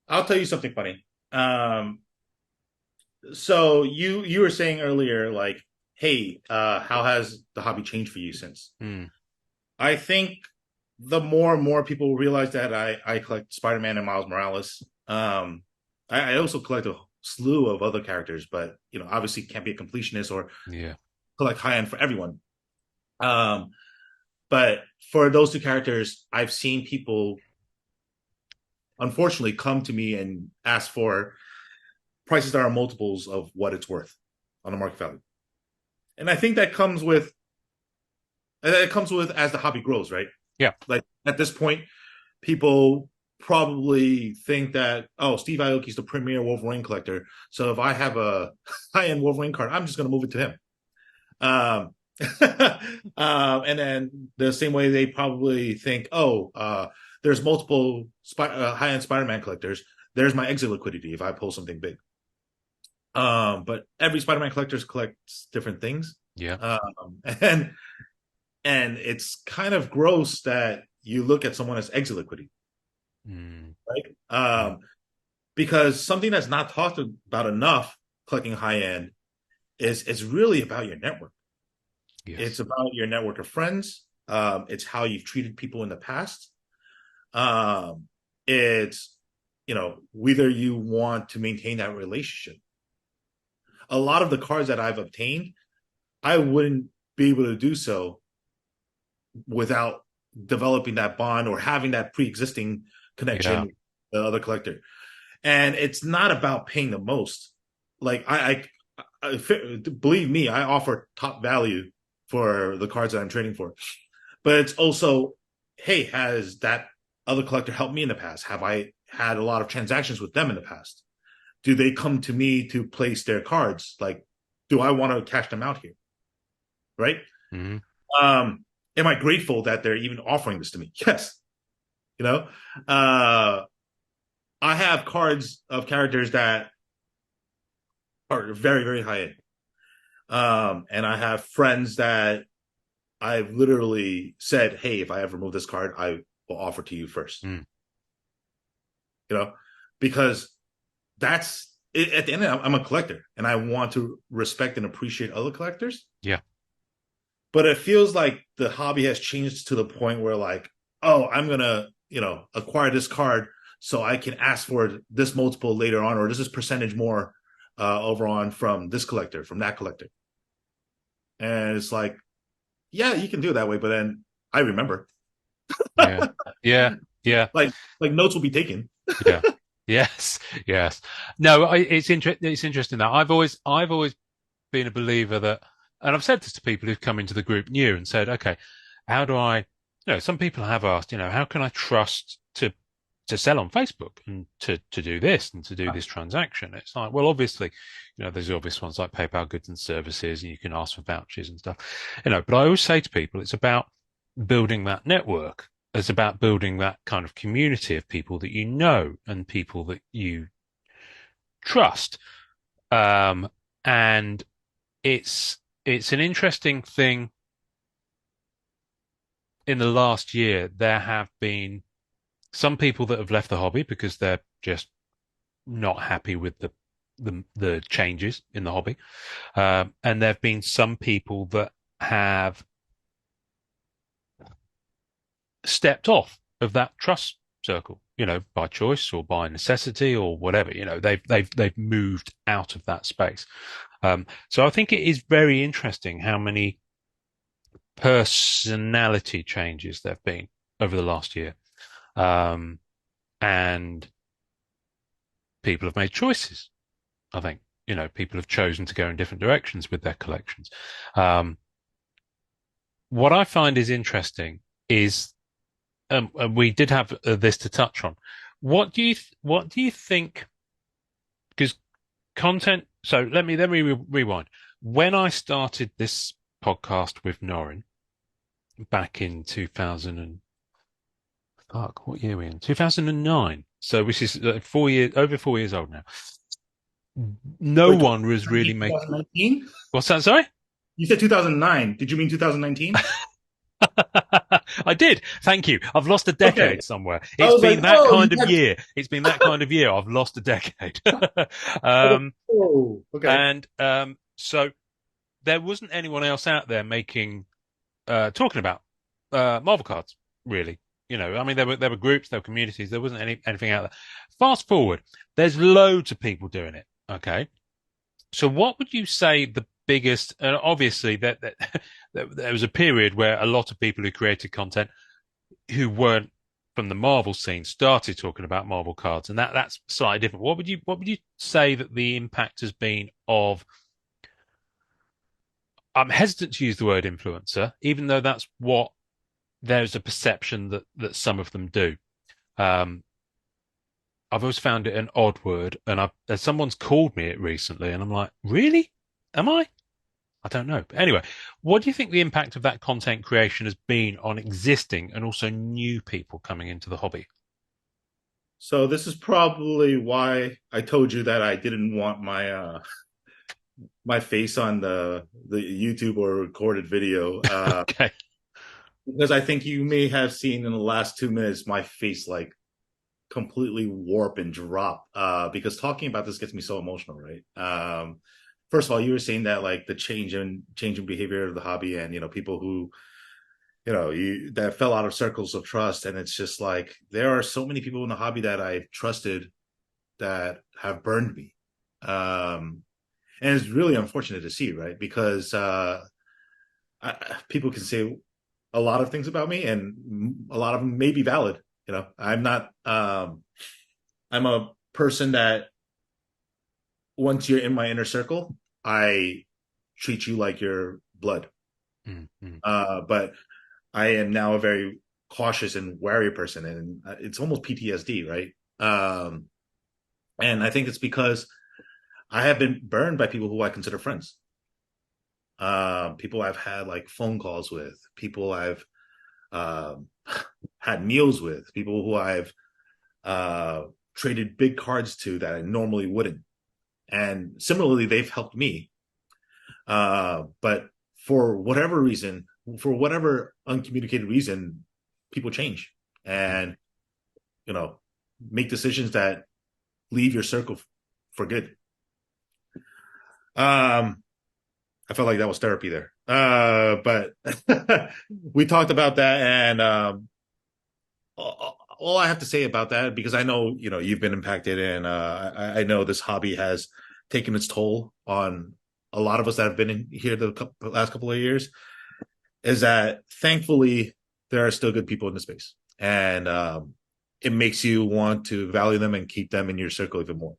I'll tell you something funny. So you were saying earlier, like, hey, how has the hobby changed for you since? Mm, I think the more and more people realize that I collect Spider-Man and Miles Morales. I also collect a slew of other characters, but obviously can't be a completionist or yeah. collect high end for everyone. Um, but for those two characters, I've seen people unfortunately come to me and ask for prices that are multiples of what it's worth on the market value. And I think that comes with as the hobby grows, right? Yeah. Like at this point, people probably think that, oh, Steve Aoki's the premier Wolverine collector. So if I have a high-end Wolverine card, I'm just going to move it to him. Um, and then the same way they probably think, oh, there's multiple high-end Spider-Man collectors. There's my exit liquidity if I pull something big. But every Spider-Man collector collects different things. Yeah. And it's kind of gross that you look at someone as exit liquidity, Mm, right? mm, Because something that's not talked about enough collecting high end is really about your network. It's yes. about your network of friends. It's how you've treated people in the past. Um, it's whether you want to maintain that relationship. A lot of the cards that I've obtained, I wouldn't be able to do so without developing that bond or having that pre-existing connection Yeah. with the other collector. And it's not about paying the most. Like believe me, I offer top value for the cards that I'm trading for. But it's also, hey, has that other collector helped me in the past? Have I had a lot of transactions with them in the past? Do they come to me to place their cards? Like, do I want to cash them out here? Right? Hmm. Am I grateful that they're even offering this to me? Yes. You know, uh, I have cards of characters that are very, very high end. And I have friends that I've literally said, hey, if I ever move this card, I will offer to you first. Mm. You know, because that's it, at the end of it, I'm a collector and I want to respect and appreciate other collectors. Yeah. But it feels like the hobby has changed to the point where, like, oh, I'm gonna, acquire this card so I can ask for this multiple later on, or this is percentage more over on from this collector, from that collector. And it's like, yeah, you can do it that way, but then I remember. Yeah. Yeah. Yeah. like notes will be taken. Yeah. Yes. Yes. No, it's interesting that I've always been a believer that, and I've said this to people who've come into the group new and said, okay, how do I, some people have asked, how can I trust to sell on Facebook and to do this and to do this transaction? It's like, well, obviously, there's obvious ones like PayPal goods and services, and you can ask for vouchers and stuff, but I always say to people, it's about building that network. It's about building that kind of community of people that you know and people that you trust. And it's an interesting thing. In the last year, there have been some people that have left the hobby because they're just not happy with the changes in the hobby, and there have been some people that have stepped off of that trust circle, by choice or by necessity or whatever. They've moved out of that space. So I think it is very interesting how many personality changes there have been over the last year. Um, and people have made choices. I think, people have chosen to go in different directions with their collections. Um, what I find is interesting is, and we did have this to touch on. What do you think? Because content. So let me rewind. When I started this podcast with Norrin back in 2000 and fuck, what year are we in? 2009. So which is 4 years, over 4 years old now. No Wait, one was really making. 2019? What's that? Sorry. You said 2009. Did you mean 2019? I did. Thank you. I've lost a Okay. decade somewhere. I It's was like, been that oh, you kind of had. year. It's been that kind of year. I've lost a decade. Oh, okay. And so there wasn't anyone else out there making talking about Marvel cards, really. I mean, there were groups, there were communities. There wasn't anything out there. Fast forward, there's loads of people doing it. Okay, so what would you say the biggest? And obviously, that there was a period where a lot of people who created content who weren't from the Marvel scene started talking about Marvel cards, and that's slightly different. What would you say that the impact has been of? I'm hesitant to use the word influencer, even though that's what there's a perception that some of them do. Um, I've always found it an odd word, and someone's called me it recently, and I'm like, really? Am I? I don't know. But anyway, what do you think the impact of that content creation has been on existing and also new people coming into the hobby? So this is probably why I told you that I didn't want my face on the YouTube or recorded video. Okay. Because I think you may have seen in the last 2 minutes my face like completely warp and drop. Because talking about this gets me so emotional, right? First of all, you were saying that like the change in behavior of the hobby and people who you that fell out of circles of trust. And it's just like there are so many people in the hobby that I've trusted that have burned me. Um, and it's really unfortunate to see, right? Because people can say a lot of things about me, and a lot of them may be valid. I'm not. I'm a person that once you're in my inner circle, I treat you like your blood. Mm. But I am now a very cautious and wary person, and it's almost PTSD, right? And I think it's because I have been burned by people who I consider friends. People I've had like phone calls with, people I've um, had meals with, people who I've uh, traded big cards to that I normally wouldn't. And similarly, they've helped me. But for whatever reason, for whatever uncommunicated reason, people change Mm. and, you know, make decisions that leave your circle for good. Um, I felt like that was therapy there. But we talked about that, and all I have to say about that, because I know you've been impacted, and I know this hobby has taken its toll on a lot of us that have been in here the last couple of years, is that thankfully there are still good people in the space, and it makes you want to value them and keep them in your circle even more.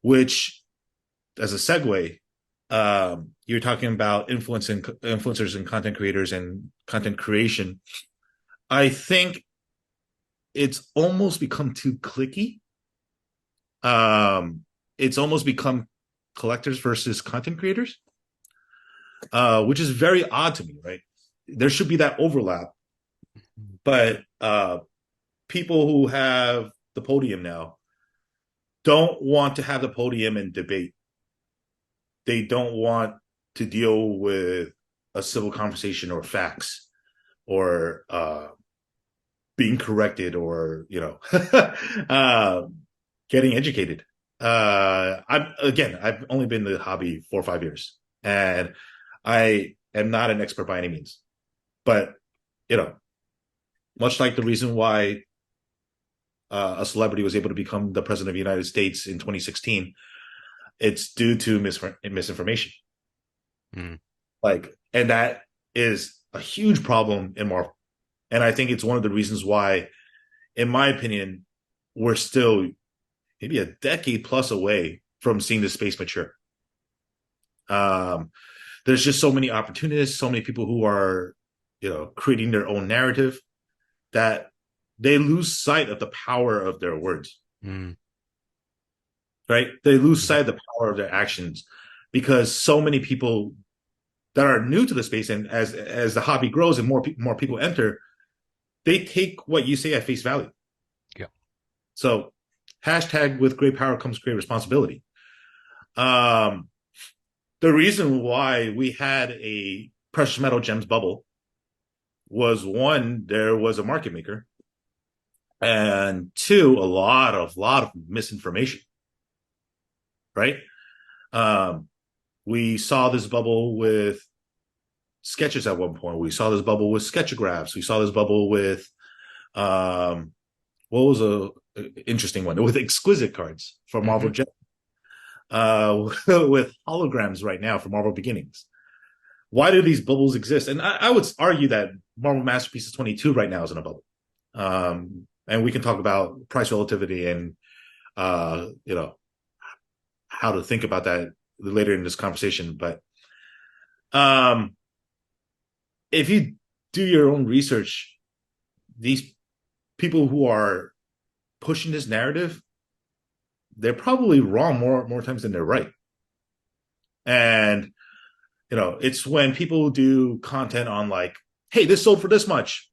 Which, as a segue, you're talking about influencers and content creators and content creation. I think it's almost become too clicky. It's almost become collectors versus content creators, which is very odd to me, right? There should be that overlap, but people who have the podium now don't want to have the podium and debate. They don't want to deal with a civil conversation or facts or being corrected or uh, getting educated. I've only been in the hobby 4 or 5 years, and I am not an expert by any means. But you know, much like the reason why a celebrity was able to become the president of the United States in 2016, it's due to misinformation. Mm. And that is a huge problem in Marvel. And I think it's one of the reasons why, in my opinion, we're still maybe a decade plus away from seeing the space mature. Um, there's just so many opportunists, so many people who are, creating their own narrative that they lose sight of the power of their words, Mm. right? They lose Yeah. sight of the power of their actions because so many people that are new to the space, and as the hobby grows and more people enter, they take what you say at face value. Yeah. So, hashtag with great power comes great responsibility. Um, the reason why we had a precious metal gems bubble was, one, there was a market maker, and two, a lot of misinformation. Right? Um, we saw this bubble with sketches at one point. We saw this bubble with sketchographs. We saw this bubble with um, what was a interesting one with exquisite cards for Hmm. Marvel with holograms right now for Marvel Beginnings. Why do these bubbles exist? And I would argue that Marvel Masterpieces 22 right now is in a bubble. And we can talk about price relativity and how to think about that later in this conversation. But um, if you do your own research, these people who are pushing this narrative, they're probably wrong more times than they're right. And it's when people do content on like, hey, this sold for this much,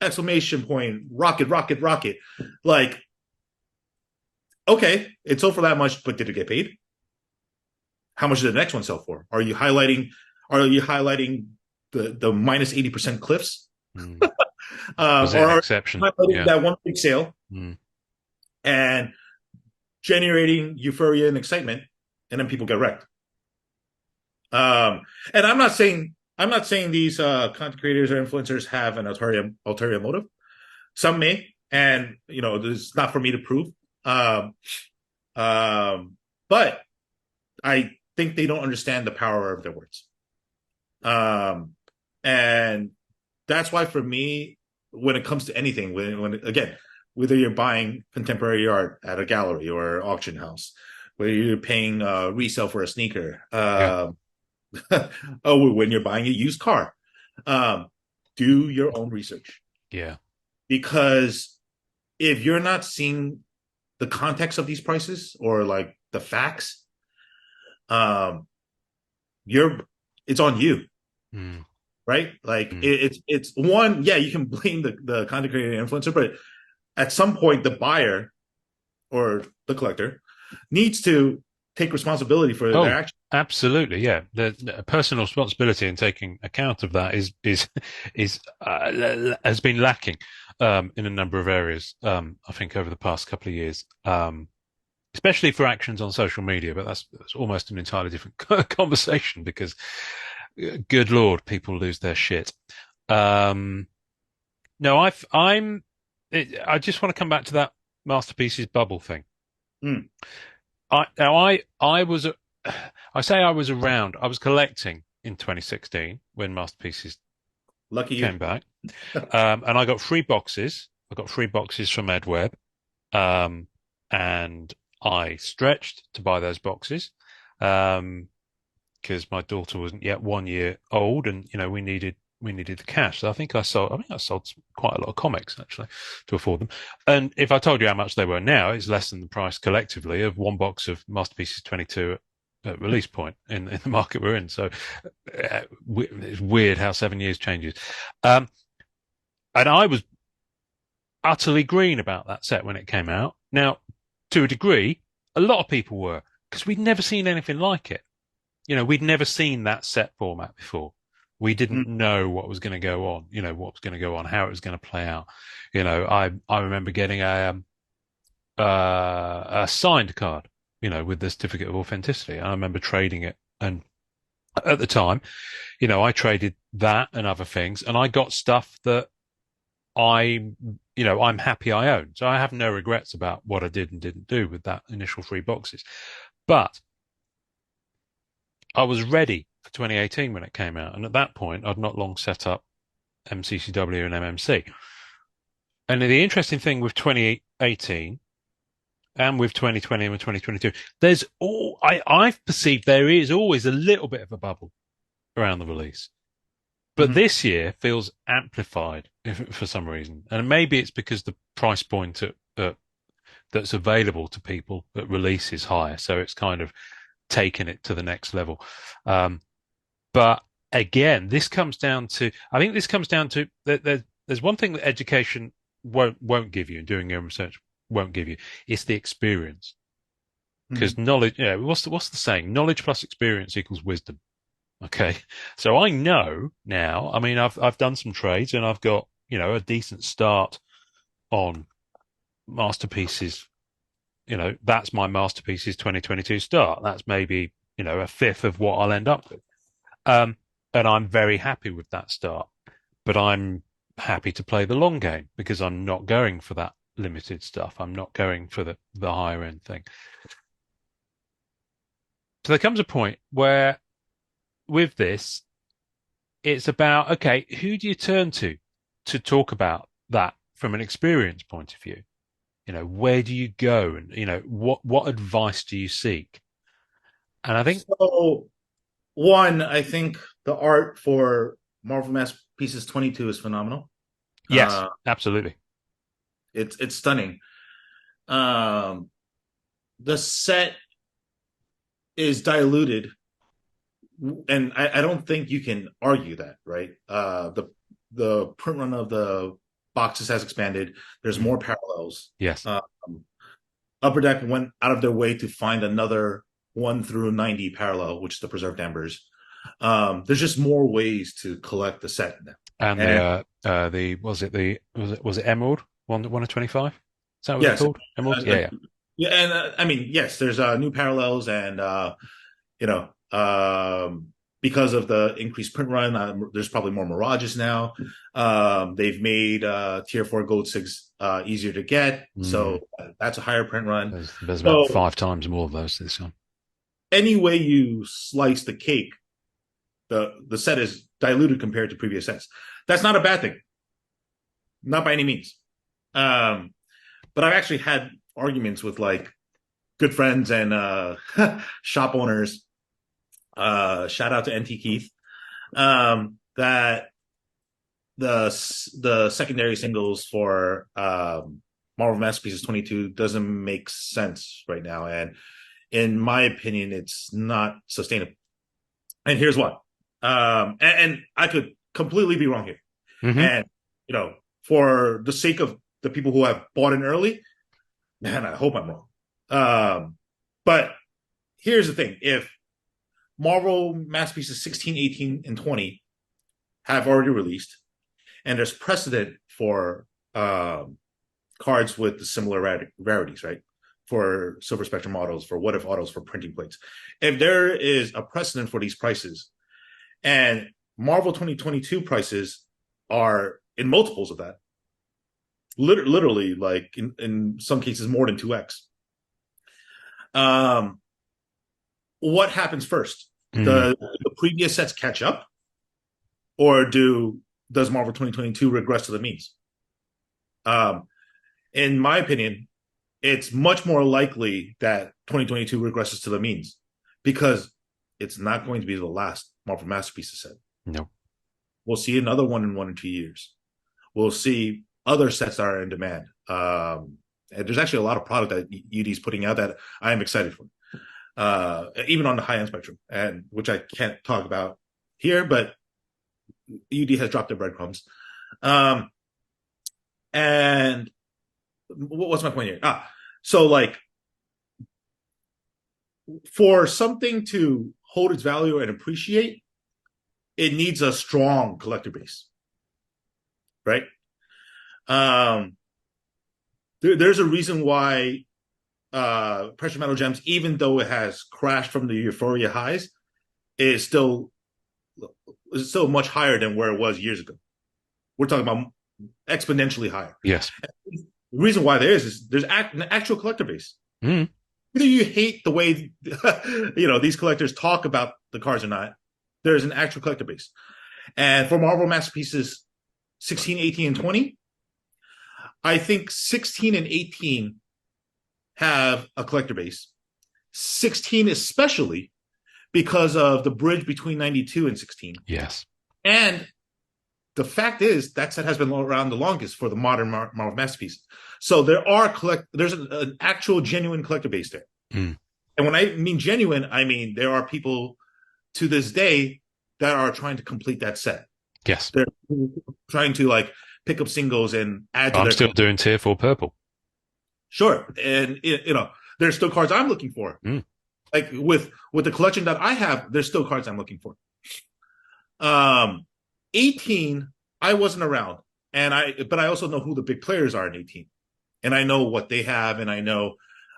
exclamation point, rocket, rocket, rocket. Like, okay, it sold for that much, but did it get paid? How much did the next one sell for? Are you highlighting the minus 80% cliffs? Mm. Was it Or an are exception? you highlighting Yeah. that one big sale Mm. and generating euphoria and excitement, and then people get wrecked? Um, and I'm not saying I'm not saying these content creators or influencers have an ulterior motive. Some may, and it's not for me to prove. Um, but I think they don't understand the power of their words. Um, and that's why for me, when it comes to anything, when again, whether you're buying contemporary art at a gallery or auction house, whether you're paying resale for a sneaker, Yeah, oh, when you're buying a used car, um, do your own research yeah. because if you're not seeing the context of these prices or like the facts, um, you're it's on you, Mm, right? Like mm. it's one, yeah, you can blame the content creator influencer, but at some point the buyer or the collector needs to take responsibility for their Oh, actions. absolutely. Yeah. The personal responsibility in taking account of that is has been lacking in a number of areas. I think over the past couple of years, especially for actions on social media. But that's almost an entirely different conversation because, good Lord, people lose their shit. Um, no, I just want to come back to that masterpieces bubble thing. Mm, I was I say I was around. I was collecting in 2016 when Masterpieces lucky you. came back, and I got 3 boxes. I got 3 boxes from Ed Webb, and I stretched to buy those boxes um, because my daughter wasn't yet 1 year old, and we needed the cash. So I think I sold quite a lot of comics actually to afford them. And if I told you how much they were now, it's less than the price collectively of 1 box of Masterpieces 22 at release point in the market we're in. So it's weird how 7 years changes. Um, and I was utterly green about that set when it came out. Now, to a degree, a lot of people were because we'd never seen anything like it. We'd never seen that set format before. We Mm, didn't know what was going to go on, what was going to go on, how it was going to play out. I remember getting a signed card, with the certificate of authenticity. I remember trading it, and at the time, I traded that and other things, and I got stuff that I'm happy I own. So I have no regrets about what I did and didn't do with that initial 3 boxes. But I was ready for 2018 when it came out. And at that point, I'd not long set up MCCW and MMC. And the interesting thing with 2018 and with 2020 and with 2022, I've perceived there is always a little bit of a bubble around the release. But mhm. this year feels amplified for some reason. And maybe it's because the price point that's available to people at release is higher. So it's kind of taken it to the next level. Um, But again, I think this comes down to there's one thing that education won't give you and doing your own research won't give you. It's the experience. Because Mhm. knowledge, what's the saying? Knowledge plus experience equals wisdom. Okay. So I know now, I mean, I've done some trades and I've got, a decent start on masterpieces. That's my masterpieces 2022 start. That's maybe, a fifth of what I'll end up with. Um, and I'm very happy with that start, but I'm happy to play the long game because I'm not going for that limited stuff. I'm not going for the higher end thing. So there comes a point where with this, it's about, okay, who do you turn to talk about that from an experience point of view? Where do you go and, what advice do you seek? And I think, So one, I think the art for Marvel Masterpieces 22 is phenomenal. yes, Uh, absolutely. it's stunning. Um, the set is diluted, and I don't think you can argue that, right? The print run of the boxes has expanded. There's Mm, more parallels. yes. Um, Upper Deck went out of their way to find another 1 through 90 parallel, which is the preserved embers. There's just more ways to collect the set now. And And was it Emerald 1 of 25? Is that what they're yes, called? Emeralds? Yeah, yeah. yeah, and I mean, yes, there's new parallels, and you know, because of the increased print run. There's probably more Mirages now. They've made Tier 4 Gold 6 easier to get, Mm. so that's a higher print run. There's about So 5 times more of those this time. any way you slice the cake, the set is diluted compared to previous sets. That's not a bad thing, not by any means. Um, but I've actually had arguments with like good friends and shop owners. Shout out to NT Keith. That the secondary singles for Marvel Masterpieces 22 doesn't make sense right now, and in my opinion, it's not sustainable. And here's why. And I could completely be wrong here. Hmm. And for the sake of the people who have bought in early, man, I hope I'm wrong. But here's the thing: if Marvel Masterpieces 16, 18, and 20 have already released, and there's precedent for cards with the similar rarities, right? For Silver Spectrum models, for What If autos, for printing plates. If there is a precedent for these prices, and Marvel 2022 prices are in multiples of that, literally, like in some cases, more than 2x. What happens first? Mm. The previous sets catch up, or does Marvel 2022 regress to the means? In my opinion, it's much more likely that 2022 regresses to the means because it's not going to be the last Marvel Masterpieces set. No. We'll see another one in 1 or 2 years. We'll see other sets that are in demand. And there's actually a lot of product that UD's putting out that I am excited for, even on the high end spectrum, and which I can't talk about here, but UD has dropped their breadcrumbs. And what's my point here? So like for something to hold its value and appreciate, it needs a strong collector base, right? There's a reason why Precious Metal Gems, even though it has crashed from the euphoria highs, is still much higher than where it was years ago. We're talking about exponentially higher. Yes. The reason why there is there's an actual collector base. Mm. Either you hate the way these collectors talk about the cards or not, there's an actual collector base. And for Marvel Masterpieces 16, 18, and 20, I think 16 and 18 have a collector base. 16 especially because of the bridge between 92 and 16. Yes. And the fact is that set has been around the longest for the modern Marvel Masterpiece. So there's an actual genuine collector base there. Mm. And when I mean genuine, I mean there are people to this day that are trying to complete that set. Yes. They're trying to like pick up singles and add to I'm their still doing tier 4 purple. Sure. And there's still cards I'm looking for. Mm. Like with the collection that I have, there's still cards I'm looking for. 18, I wasn't around, but I also know who the big players are in 18, and I know what they have, and I know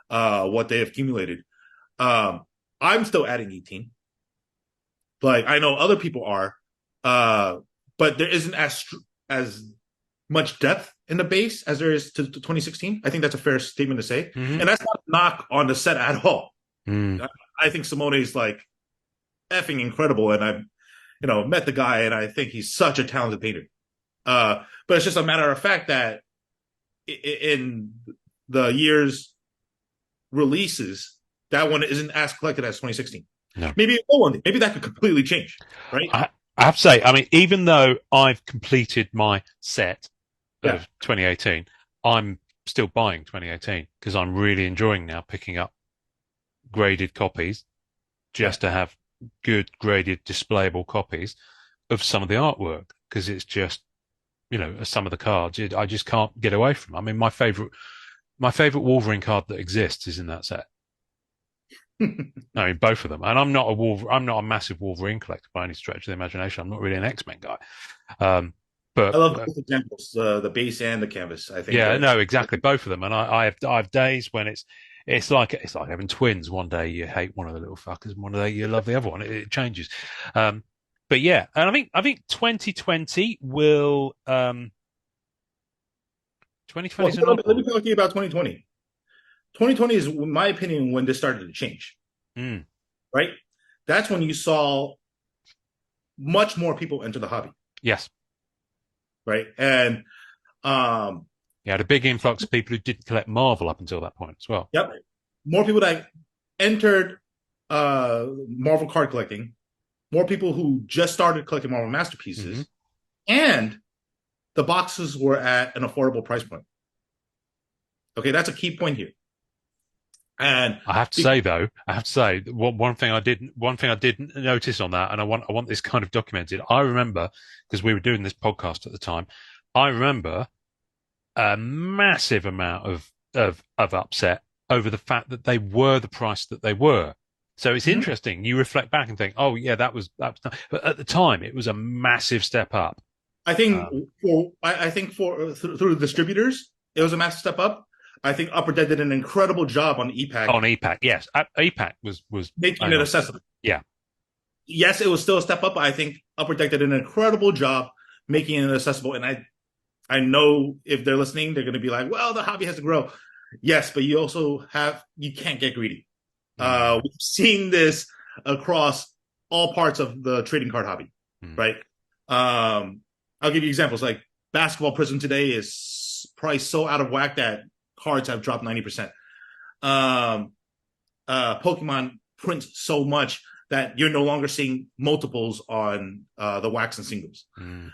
what they have accumulated. I'm still adding 18, like I know other people are, but there isn't as much depth in the base as there is to 2016. I think that's a fair statement to say, Mm-hmm. and that's not a knock on the set at all. Mm. I think Simone is like effing incredible, and I've met the guy, and I think he's such a talented painter. But it's just a matter of fact that in the year's releases, that one isn't as collected as 2016. No. Maybe it will one day. Maybe that could completely change, right? I have to say, I mean, even though I've completed my set Yeah. of 2018, I'm still buying 2018 because I'm really enjoying now picking up graded copies just to have good graded displayable copies of some of the artwork because it's just some of the cards I just can't get away from. I mean, my favorite Wolverine card that exists is in that set. I mean, both of them. And I'm not a massive Wolverine collector by any stretch of the imagination. I'm not really an X-Men guy. But I love both examples, the base and the canvas. I think. Yeah, no, exactly, both of them. And I have days when it's like having twins. One day you hate one of the little fuckers, and one day you love the other one. It changes. Um, but yeah, and I think 2020 will 2020 Well, is an let odd me, let one. me talk to you about 2020. 2020 is, in my opinion, when this started to change, Mm, right? That's when you saw much more people enter the hobby, yes, right? And um, you had a big influx of people who didn't collect Marvel up until that point as well. yep, more people that entered Marvel card collecting, more people who just started collecting Marvel Hmm. masterpieces, and the boxes were at an affordable price point. Okay, that's a key point here. And I have to because say though, one thing I didn't notice on that, and I want this kind of documented. I remember because we were doing this podcast at the time. I remember a massive amount of upset over the fact that they were the price that they were. So it's Mhm. interesting. You reflect back and think, oh yeah, that was nice. But at the time, it was a massive step up. I think Um, I think for through the distributors, it was a massive step up. I think Upper Deck did an incredible job on EPAC, on EPAC, yes, EPAC was making bang it on. accessible. Yeah, Yes, it was still a step up, but I think Upper Deck did an incredible job making it accessible. And I know if they're listening, they're going to be like, "Well, the hobby has to grow." Yes, but you can't get greedy. mm, We've seen this across all parts of the trading card hobby, mm, right? I'll give you examples. Like basketball prism today is priced so out of whack that cards have dropped 90%. Um, Pokemon prints so much that you're no longer seeing multiples on the wax and singles. mm.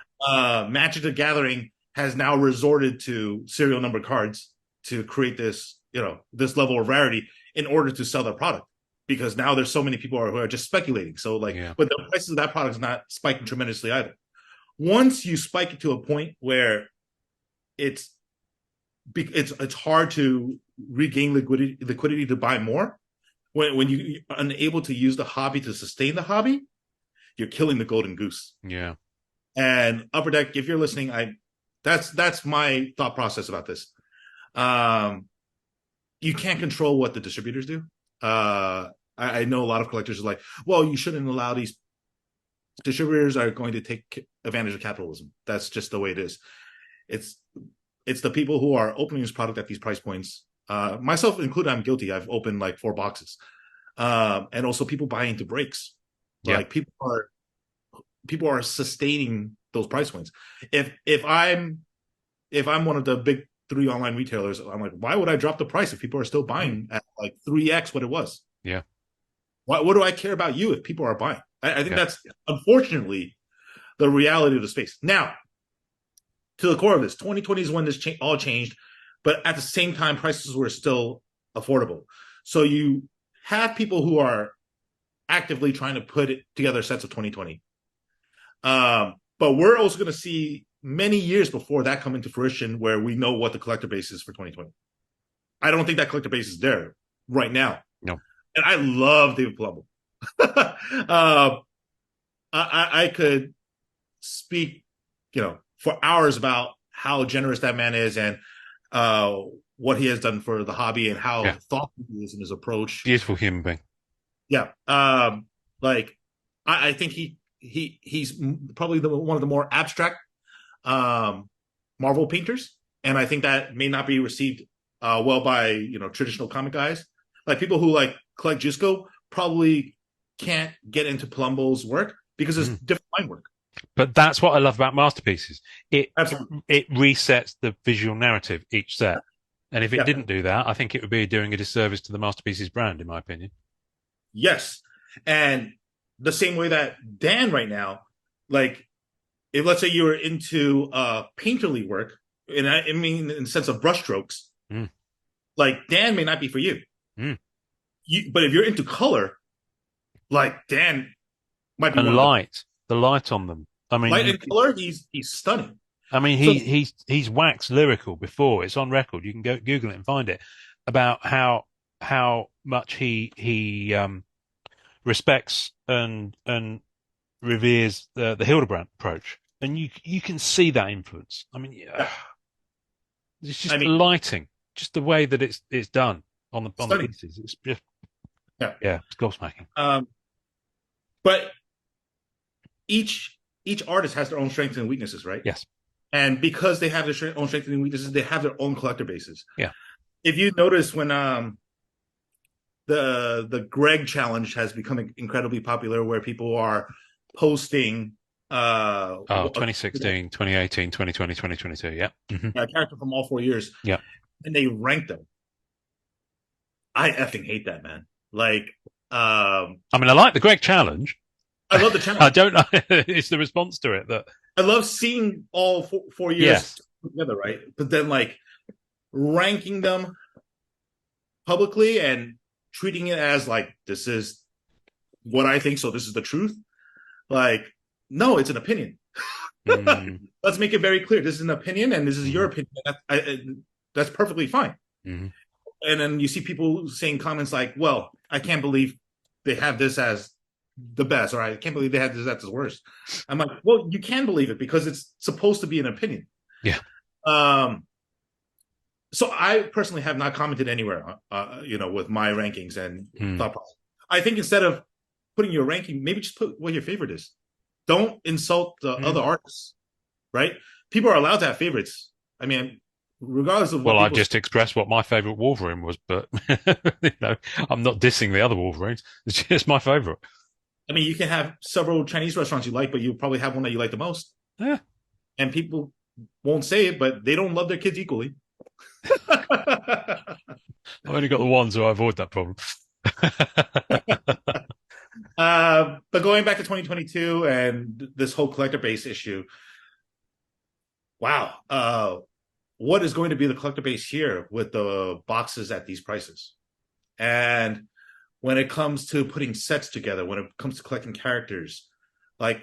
Magic the Gathering has now resorted to serial number cards to create this level of rarity in order to sell their product, because now there's so many people who are just speculating. So like, Yeah, but the prices of that product is not spiking tremendously either. Once you spike it to a point where it's it's hard to regain liquidity to buy more, when you are unable to use the hobby to sustain the hobby, you're killing the golden goose. yeah, And Upper Deck, if you're listening, that's my thought process about this. Um, you can't control what the distributors do. I know a lot of collectors are like, well, you shouldn't allow these distributors are going to take advantage of capitalism. That's just the way it is. It's it's the people who are opening this product at these price points. Myself included, I'm guilty. I've opened like 4 boxes, and also people buying into breaks. yeah, Like people are sustaining those price points. If I'm one of the big three online retailers, I'm like, why would I drop the price if people are still mm, buying at like 3x what it was? yeah, What do I care about you if people are buying? I think yeah, that's unfortunately the reality of the space. Now, to the core of this, 2020 is when this all changed, but at the same time, prices were still affordable. So you have people who are actively trying to put it together sets of 2020. But we're also going to see many years before that come into fruition where we know what the collector base is for 2020. I don't think that collector base is there right now. no, And I love David Palumbo. I could speak, for hours about how generous that man is and uh, what he has done for the hobby and how yeah, thoughtful he is in his approach. beautiful human being. Yeah, like I think he's probably one of the more abstract um, Marvel painters, and I think that may not be received well by traditional comic guys. Like people who like collect Jusco probably can't get into Palumbo's work because it's Mm. different line work. But that's what I love about masterpieces. It Absolutely, it resets the visual narrative each set. And if it yeah, didn't do that, I think it would be doing a disservice to the masterpieces brand, in my opinion. yes, and the same way that Dan right now, like if let's say you were into painterly work, and I mean in the sense of brushstrokes, Mm, like Dan may not be for you. mm. But if you're into color, like Dan might be one And of the the light on them. I mean, light and color. He's stunning. I mean, So he's waxed lyrical before. It's on record. You can go Google it and find it about how much he respects and reveres the Hildebrand approach, and you can see that influence. I mean, yeah, yeah, it's I just the mean, lighting, just the way that it's done. on the Stunning. pieces. It's just Yeah. yeah, it's gobsmacking. Um, but each each artist has their own strengths and weaknesses, right? Yes. And because they have their own strengths and weaknesses, they have their own collector bases. Yeah. If you notice when the Greg challenge has become incredibly popular, where people are posting Oh, a 2016, 2018, 2020, 2022. Yeah. a character from all 4 years, Yeah. and they rank them. I effing hate that, man. Like, I mean, I like the Greg challenge. I love the I challenge. don't know. It's the response to it that, I love seeing all 4 years yes. together, right? But then, like, ranking them publicly and treating it as like this is what I think, so this is the truth. Like, no, it's an opinion. Mm, Let's make it very clear. This is an opinion, and this is your mm, opinion. That's perfectly fine. mm, And then you see people saying comments like, "Well, I can't believe they have this as the best," or "I can't believe they have this as the worst." I'm like, "Well, you can believe it because it's supposed to be an opinion." yeah. Um, so I personally have not commented anywhere, with my rankings and Mm, thought process. I think instead of putting your ranking, maybe just put what your favorite is. Don't insult the other mm. artists, right? People are allowed to have favorites. I mean, regardless of what Well, I've people say. just expressed what my favorite Wolverine was, but I'm not dissing the other Wolverines. It's just my favorite. I mean, you can have several Chinese restaurants you like, but you probably have one that you like the most. Yeah. And people won't say it, but they don't love their kids equally. I've only got the one, so I avoid that problem. But going back to 2022 and this whole collector base issue, wow. What is going to be the collector base here with the boxes at these prices? And when it comes to putting sets together, when it comes to collecting characters, like,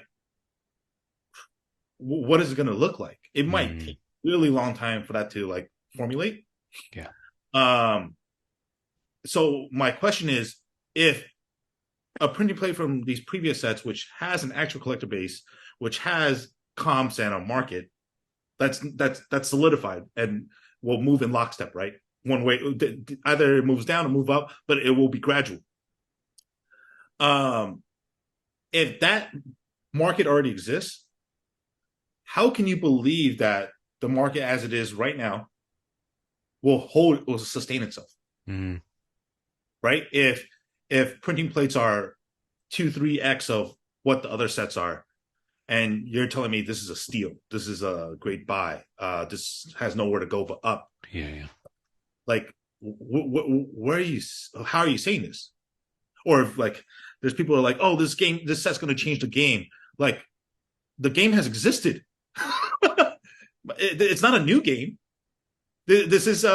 what is it going to look like? It might Mm, take a really long time for that to like formulate. yeah. Um, so my question is, if a printing plate from these previous sets, which has an actual collector base, which has comps and a market, that's solidified and will move in lockstep, right? One way, either it moves down or move up, but it will be gradual. Um, if that market already exists, how can you believe that the market as it is right now will sustain itself, Mm, right? If printing plates are 2-3x of what the other sets are, and you're telling me this is a steal, this is a great buy, this has nowhere to go but up, yeah, yeah. like, where are you? How are you saying this? Or if, like, there's people who are like, oh, this set's going to change the game. Like, the game has existed. It's not a new game. This is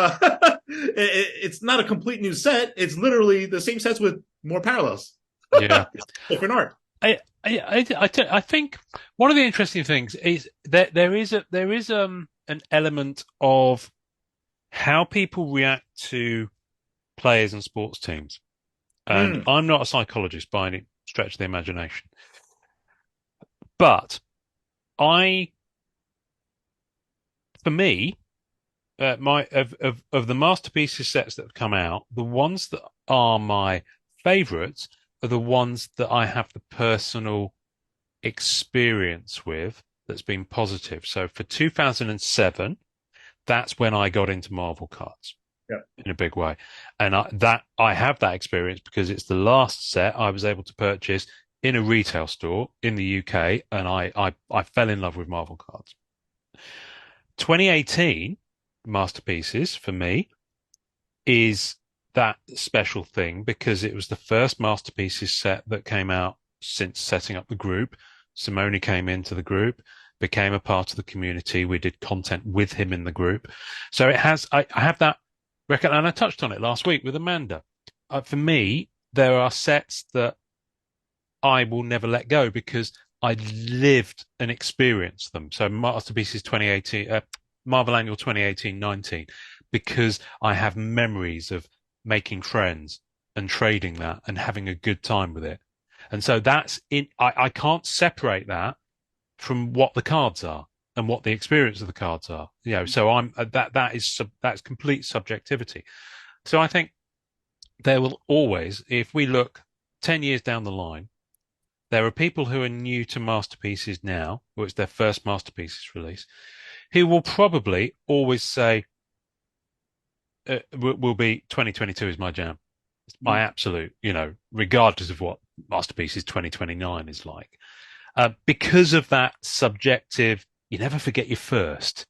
it's not a complete new set. It's literally the same sets with more parallels, Yeah. different art. I think one of the interesting things is that there is an element of how people react to players and sports teams. And Mm, I'm not a psychologist by any stretch of the imagination, but I, for me, my of the masterpieces sets that have come out, the ones that are my favorites are the ones that I have the personal experience with that's been positive. So for 2007, that's when I got into Marvel cards yeah. in a big way. And I have that experience because it's the last set I was able to purchase in a retail store in the UK, and I fell in love with Marvel cards. 2018 masterpieces for me is that special thing because it was the first masterpieces set that came out since setting up the group. Simone came into the group, became a part of the community. We did content with him in the group. So I have that record, and I touched on it last week with Amanda. For me, there are sets that I will never let go because I lived and experienced them. So Masterpieces 2018, Marvel Annual 2018-19, because I have memories of making friends and trading that and having a good time with it. And so I can't separate that from what the cards are and what the experience of the cards are. So that's complete subjectivity. So I think there will always, if we look 10 years down the line, there are people who are new to masterpieces now, or it's their first masterpieces release, who will probably always say, will be 2022 is my jam. It's my absolute, regardless of what masterpieces 2029 is like. Because of that subjective, you never forget your first.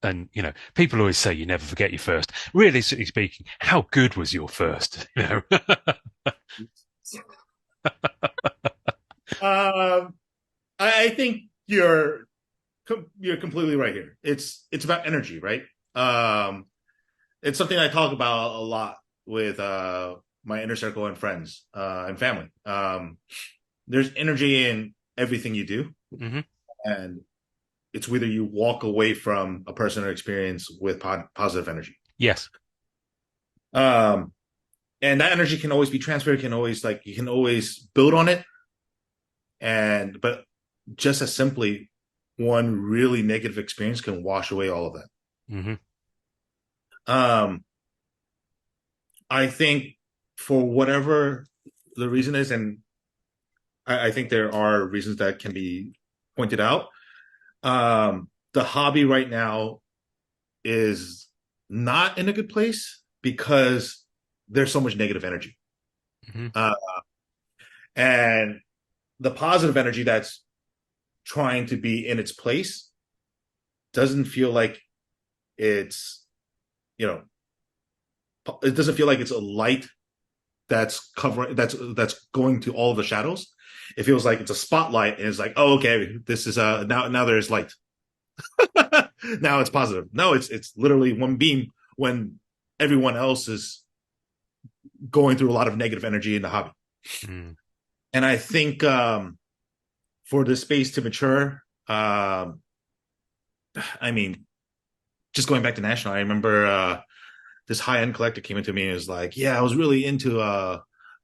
And, people always say you never forget your first. Realistically speaking, how good was your first? Um, I think you're completely right here. It's about energy, right? Um, it's something I talk about a lot with my inner circle and friends and family. There's energy in everything you do, Hmm. and it's whether you walk away from a person or experience with positive energy. Yes. Um, and that energy can always be transferred. Can always like you can always build on it, and but just as simply, one really negative experience can wash away all of that. Hmm. Um, I think for whatever the reason is, and I think there are reasons that can be pointed out. The hobby right now is not in a good place because there's so much negative energy. Hmm. Uh, and the positive energy that's trying to be in its place doesn't feel like it's, you know, it doesn't feel like it's a light that's covering that's going to all the shadows. It feels like it's a spotlight and it's like, oh, okay, this is now there's light. Now it's positive. No, it's literally one beam when everyone else is going through a lot of negative energy in the hobby. Mm. And I think for the space to mature, I mean, just going back to National, I remember this high end collector came into me and was like, "Yeah, I was really into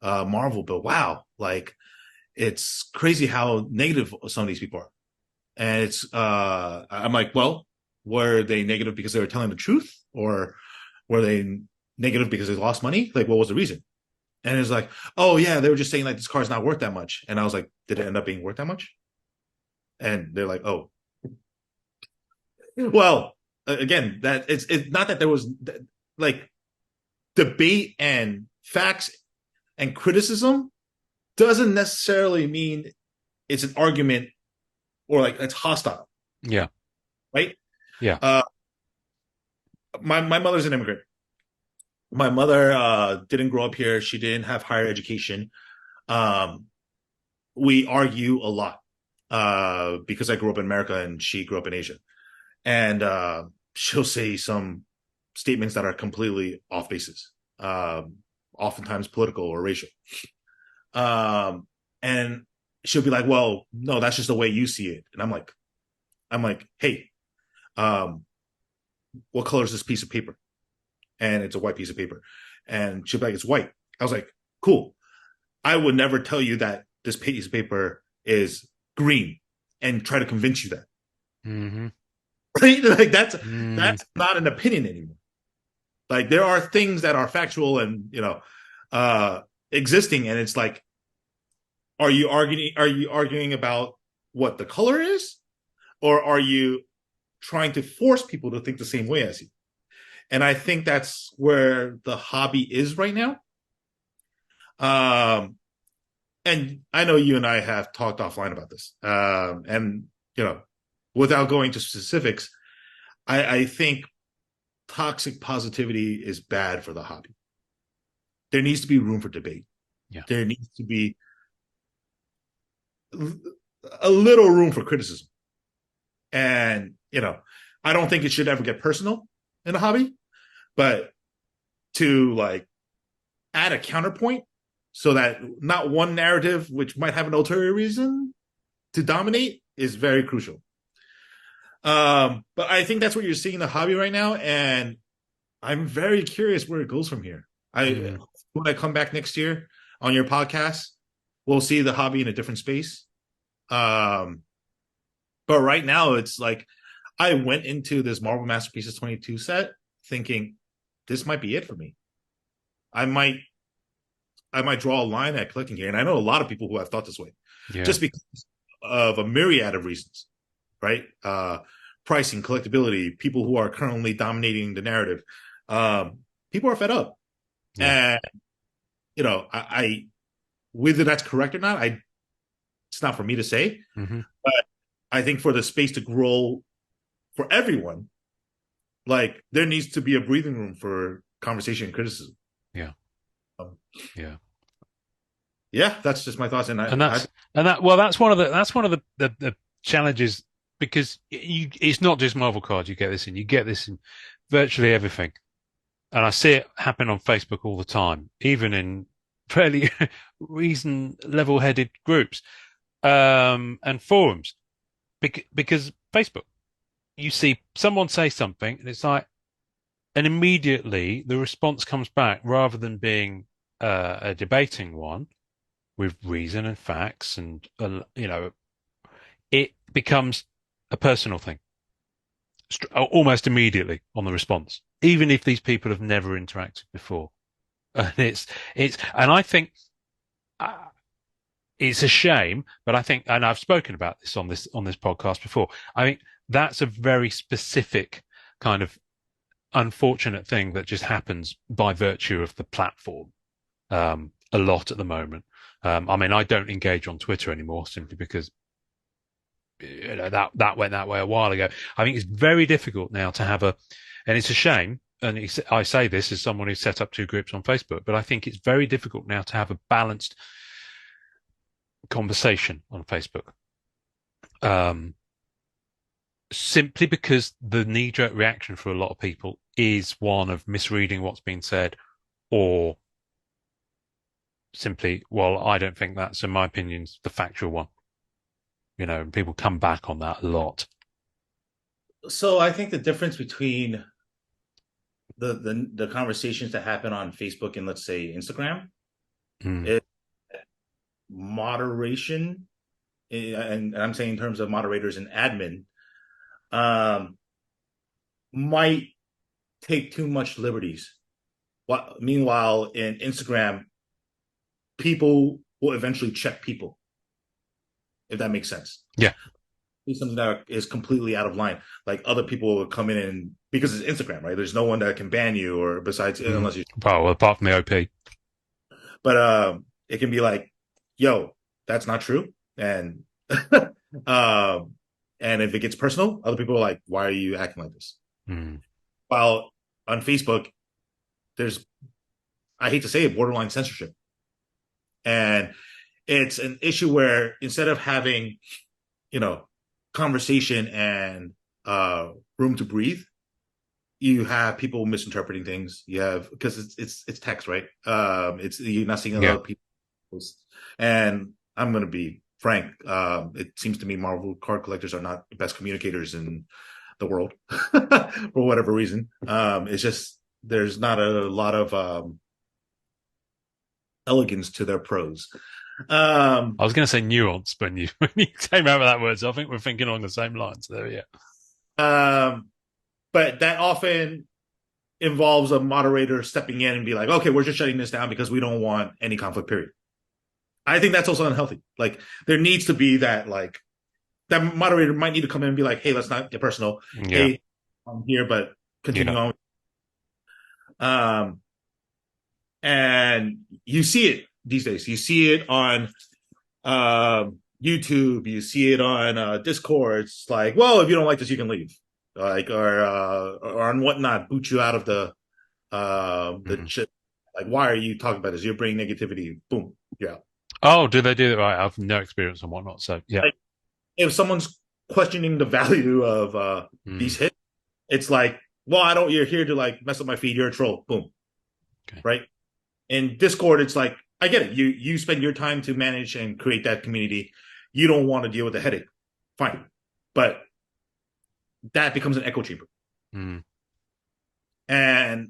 Marvel, but wow, like it's crazy how negative some of these people are." And I'm like, well, were they negative because they were telling the truth, or were they negative because they lost money? Like, what was the reason? And it's like, oh yeah, they were just saying like this car's not worth that much. And I was like, did it end up being worth that much? And they're like, oh, well, again, that it's not that there was like debate and facts and criticism doesn't necessarily mean it's an argument or like it's hostile, Yeah. right? Yeah. Uh, my mother's an immigrant. My mother didn't grow up here. She didn't have higher education. Um, we argue a lot because I grew up in America and she grew up in Asia. And she'll say some statements that are completely off basis, oftentimes political or racial. Um, and she'll be like, "Well, no, that's just the way you see it." And I'm like, "Hey, um, what color is this piece of paper?" And it's a white piece of paper. And she'll be like, "It's white." I was like, "Cool. I would never tell you that this piece of paper is green and try to convince you that." Hmm. Right? Like that's Mm. that's not an opinion anymore. Like there are things that are factual and uh existing, and it's like, are you arguing about what the color is, or are you trying to force people to think the same way as you? And I think that's where the hobby is right now. Um and I know you and I have talked offline about this. And without going to specifics, I think toxic positivity is bad for the hobby. There needs to be room for debate. Yeah. There needs to be a little room for criticism. And, I don't think it should ever get personal in a hobby, but to like add a counterpoint so that not one narrative, which might have an ulterior reason to dominate, is very crucial. But I think that's what you're seeing in the hobby right now. And I'm very curious where it goes from here. Mm. When I come back next year on your podcast, we'll see the hobby in a different space. Um, but right now, it's like I went into this Marvel Masterpieces 22 set thinking this might be it for me. I might I might draw a line at clicking here, and I know a lot of people who have thought this way, Yeah. just because of a myriad of reasons, right? Pricing, collectability, people who are currently dominating the narrative. People are fed up, Yeah. and I whether that's correct or not, it's not for me to say. Hmm. But I think for the space to grow for everyone, like there needs to be a breathing room for conversation and criticism. Yeah. Um, Yeah. yeah, that's just my thoughts. And And that's one of the challenges because it's not just Marvel cards. You get this in virtually everything. And I see it happen on Facebook all the time, even in fairly level-headed groups and forums. Because Facebook, you see someone say something, and it's like, and immediately the response comes back rather than being a debating one with reason and facts, and it becomes a personal thing almost immediately on the response, even if these people have never interacted before. And and I think uh, it's a shame, but I think, and I've spoken about this on this podcast before. I think that's a very specific kind of unfortunate thing that just happens by virtue of the platform a lot at the moment. I mean, I don't engage on Twitter anymore simply because that went that way a while ago. I think it's very difficult now to have and it's a shame. And I say this as someone who set up two groups on Facebook, but I think it's very difficult now to have a balanced conversation on Facebook. Um, Simply because the knee-jerk reaction for a lot of people is one of misreading what's been said, or simply, well, I don't think that's, in my opinion, the factual one. And people come back on that a lot. so I think the difference between the conversations that happen on Facebook and let's say Instagram Mm, is moderation, and I'm saying in terms of moderators and admin, um, might take too much liberties. Meanwhile, in Instagram, people will eventually check people, if that makes sense. yeah, It's something that is completely out of line. Like other people will come in and because it's Instagram, right? There's no one that can ban you or besides mm. unless you. Well, apart from the OP. But it can be like, yo, that's not true, and um, and if it gets personal, other people are like, why are you acting like this? Mm, While on Facebook, there's I hate to say it, borderline censorship, and it's an issue where instead of having you know conversation and room to breathe, you have people misinterpreting things. You have because it's text, right? It's you're not seeing a lot yeah. of people, and I'm going to be frank. It seems to me Marvel card collectors are not the best communicators in the world for whatever reason. It's just there's not a lot of elegance to their prose. Um, I was going to say nuance when you when you came out with that word, so I think we're thinking along the same lines there. Yeah. um, but that often involves a moderator stepping in and be like, okay, we're just shutting this down because we don't want any conflict, period. I think that's also unhealthy. Like there needs to be that moderator might need to come in and be like, hey, let's not get personal. Yeah. Hey, I'm here, but continue Yeah. on. Um, and you see it these days. You see it on YouTube. You see it on Discord. It's like, well, if you don't like this, you can leave. Like or on whatnot, boot you out of the Mm. chip. Like, why are you talking about this? You're bringing negativity. Boom, yeah. Oh, do they do that right? I've no experience on whatnot, so yeah. Like if someone's questioning the value of these Mm, hits, it's like, well, I don't. You're here to like mess up my feed. You're a troll. Boom, okay. right? In Discord, it's like I get it. You spend your time to manage and create that community. You don't want to deal with the headache. Fine, but that becomes an echo chamber. Mm, And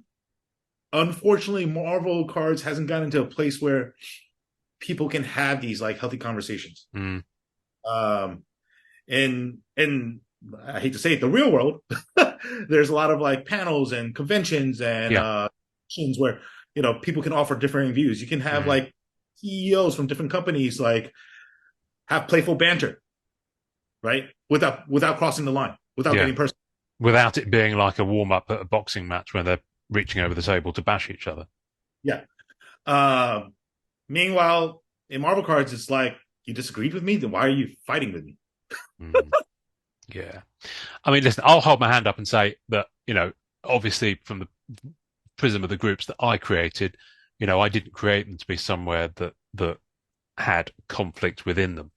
unfortunately, Marvel cards hasn't gotten into a place where people can have these like healthy conversations. mm, Um, and I hate to say it, the real world, there's a lot of like panels and conventions and yeah. where people can offer differing views. You can have Mm. like CEOs from different companies like have playful banter, right? Without crossing the line, without Yeah. getting personal. Without it being like a warm up at a boxing match where they're reaching over the table to bash each other. Yeah. Um, Meanwhile, in Marvel cards, it's like you disagreed with me, then why are you fighting with me? Mm. Yeah. I mean, listen, I'll hold my hand up and say that, obviously from the prism of the groups that I created, I didn't create them to be somewhere that had conflict within them.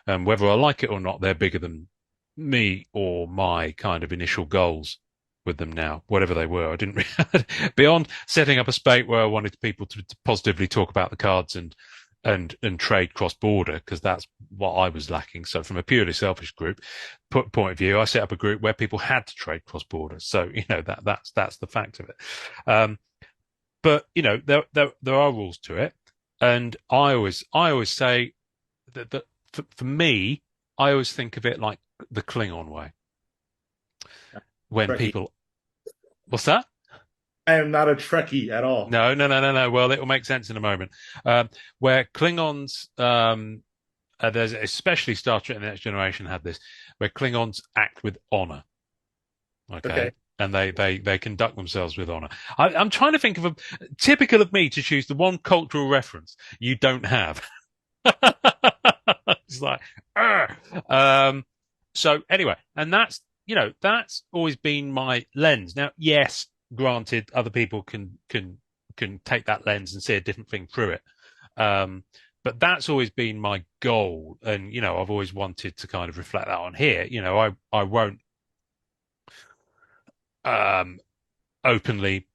And whether I like it or not, they're bigger than me or my kind of initial goals with them now, whatever they were. I didn't beyond setting up a space where I wanted people to positively talk about the cards and trade cross border because that's what I was lacking. So from a purely selfish group point of view, I set up a group where people had to trade cross border. So that's the fact of it. Um, but there are rules to it, and I always say that for me, I always think of it like the Klingon way. When Trekkie. people, what's that? I am not a Trekkie at all. No, no, no, no, no. Well, it will make sense in a moment. Where Klingons, there's especially Star Trek: The Next Generation had this, where Klingons act with honor. Okay. Okay. And they conduct themselves with honor. I'm trying to think of a typical of me to choose the one cultural reference you don't have. It's like, "Arr!" So anyway, and that's always been my lens. Now, yes, granted, other people can take that lens and see a different thing through it. But that's always been my goal, and I've always wanted to kind of reflect that on here. I won't um openly,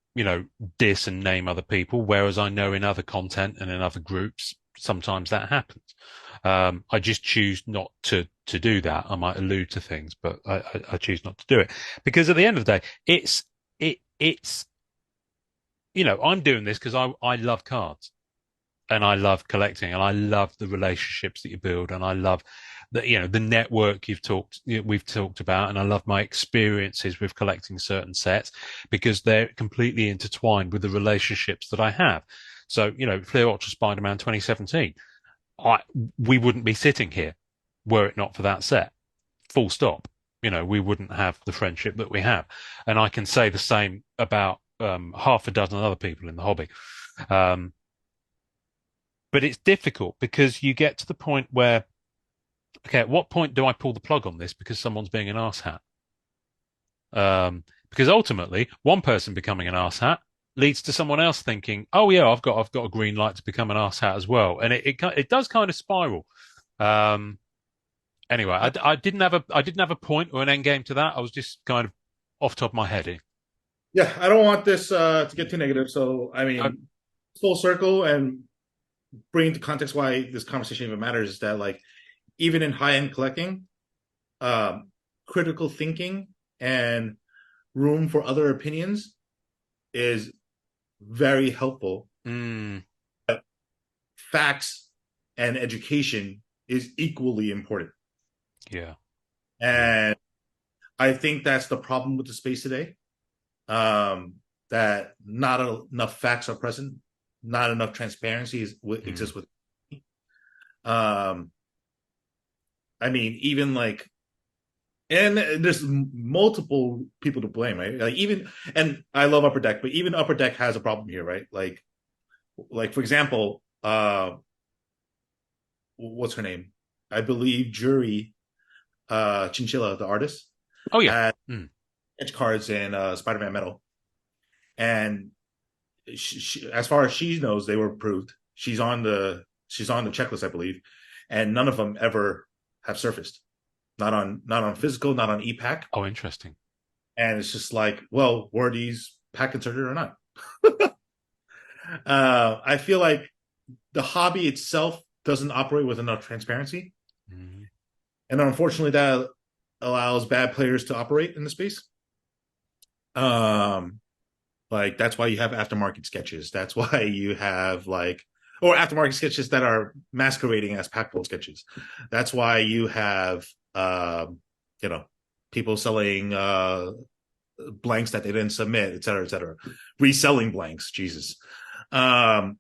diss and name other people, whereas I know in other content and in other groups, sometimes that happens. I just choose not to do that. I might allude to things, but I choose not to do it because at the end of the day, it's I'm doing this because I love cards and I love collecting and I love the relationships that you build and I love the network we've talked about and I love my experiences with collecting certain sets because they're completely intertwined with the relationships that I have. So, Clear Ultra Spider-Man 2017, I we wouldn't be sitting here were it not for that set. Full stop. We wouldn't have the friendship that we have. And I can say the same about half a dozen other people in the hobby. Um, but it's difficult because you get to the point where, okay, at what point do I pull the plug on this because someone's being an arsehat? Because ultimately, one person becoming an arsehat leads to someone else thinking, "Oh yeah, I've got a green light to become an arsehat as well," and it does kind of spiral. Um, anyway, I didn't have a point or an end game to that. I was just kind of off the top of my head. Yeah, I don't want this to get too negative. So, I Uh, mean, full circle and bring into context why this conversation even matters is that, like, even in high end collecting, um, critical thinking and room for other opinions is very helpful. mm, Facts and education is equally important. yeah, yeah, And I think that's the problem with the space today. Um, that not enough facts are present, not enough transparency mm, exists with. Um, I mean, even like, and there's multiple people to blame, right? Like even, and I love Upper Deck, but even Upper Deck has a problem here, right? Like for example, what's her name? I believe Jury Chinchilla, the artist, oh yeah, had mm, edge cards in Spider-Man Metal, and as far as she knows, they were approved. She's on the checklist, I believe, and none of them ever have surfaced. Not on physical, not on EPAC, oh interesting, and it's just like, well, were these pack inserted or not? I feel like the hobby itself doesn't operate with enough transparency, mm, and unfortunately, that allows bad players to operate in the space. Um, Like that's why you have aftermarket sketches. That's why you have or aftermarket sketches that are masquerading as Pac-Man sketches. That's why you have you know people selling blanks that they didn't submit, et cetera, reselling blanks. Jesus. Um,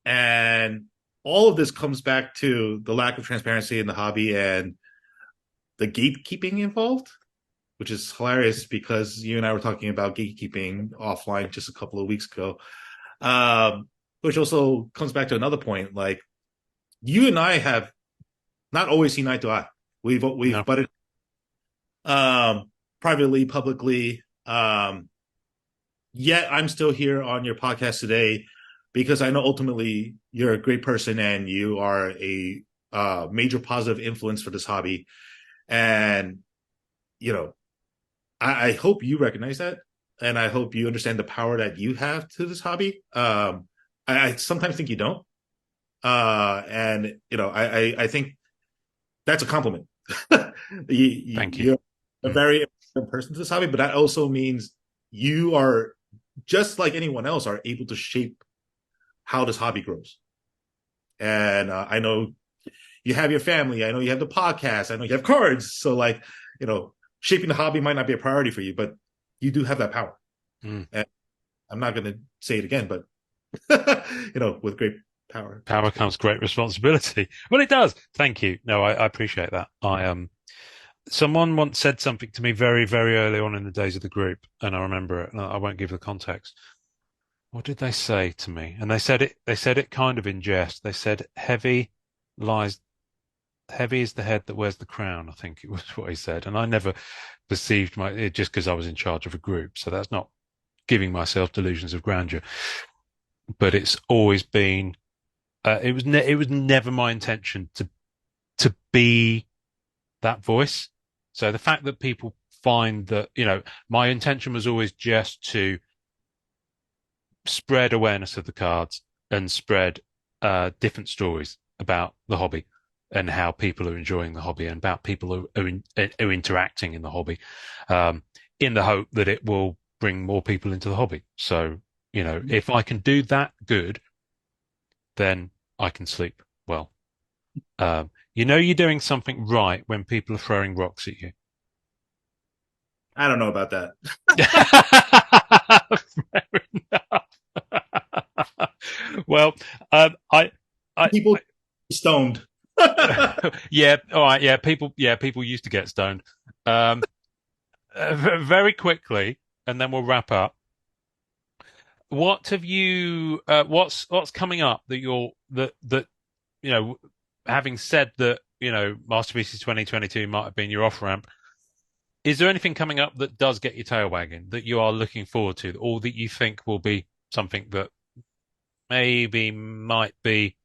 and all of this comes back to the lack of transparency in the hobby and the gatekeeping involved, which is hilarious because you and I were talking about gatekeeping offline just a couple of weeks ago. Which also comes back to another point. Like you and I have not always seen eye to eye. We've No. butted privately, publicly. Yet I'm still here on your podcast today because I know ultimately you're a great person and you are a major positive influence for this hobby. And you know, I hope you recognize that, and I hope you understand the power that you have to this hobby. I sometimes think you don't, and I think that's a compliment. Thank you. You're a Mm. very important person to this hobby, but that also means you are just like anyone else are able to shape how this hobby grows. And I know you have your family. I know you have the podcast. I know you have cards. So like, shaping the hobby might not be a priority for you, but you do have that power. Mm. And I'm not going to say it again, but with great power Power comes great. comes great responsibility. Well, it does. Thank you. No, I appreciate that. Someone once said something to me very, very early on in the days of the group, and I remember it. And I won't give the context. What did they say to me? And they said it. They said it kind of in jest. They said, lies. Heavy is the head that wears the crown." I think it was what he said, and I never perceived it just because I was in charge of a group. So that's not giving myself delusions of grandeur, but it's always been. It was never my intention to be that voice. So the fact that people find that, my intention was always just to spread awareness of the cards and spread different stories about the hobby and how people are enjoying the hobby and about people who are interacting in the hobby, um, in the hope that it will bring more people into the hobby. So, if I can do that good, then I can sleep well. You're doing something right when people are throwing rocks at you. I don't know about that. Fair enough. Well, I, People stoned. yeah, all right, people used to get stoned. Um, very quickly, and then we'll wrap up. What have you? What's coming up that you know? Having said that, Masterpieces 2022 might have been your off ramp. Is there anything coming up that does get your tail wagging that you are looking forward to, or that you think will be something that maybe might be,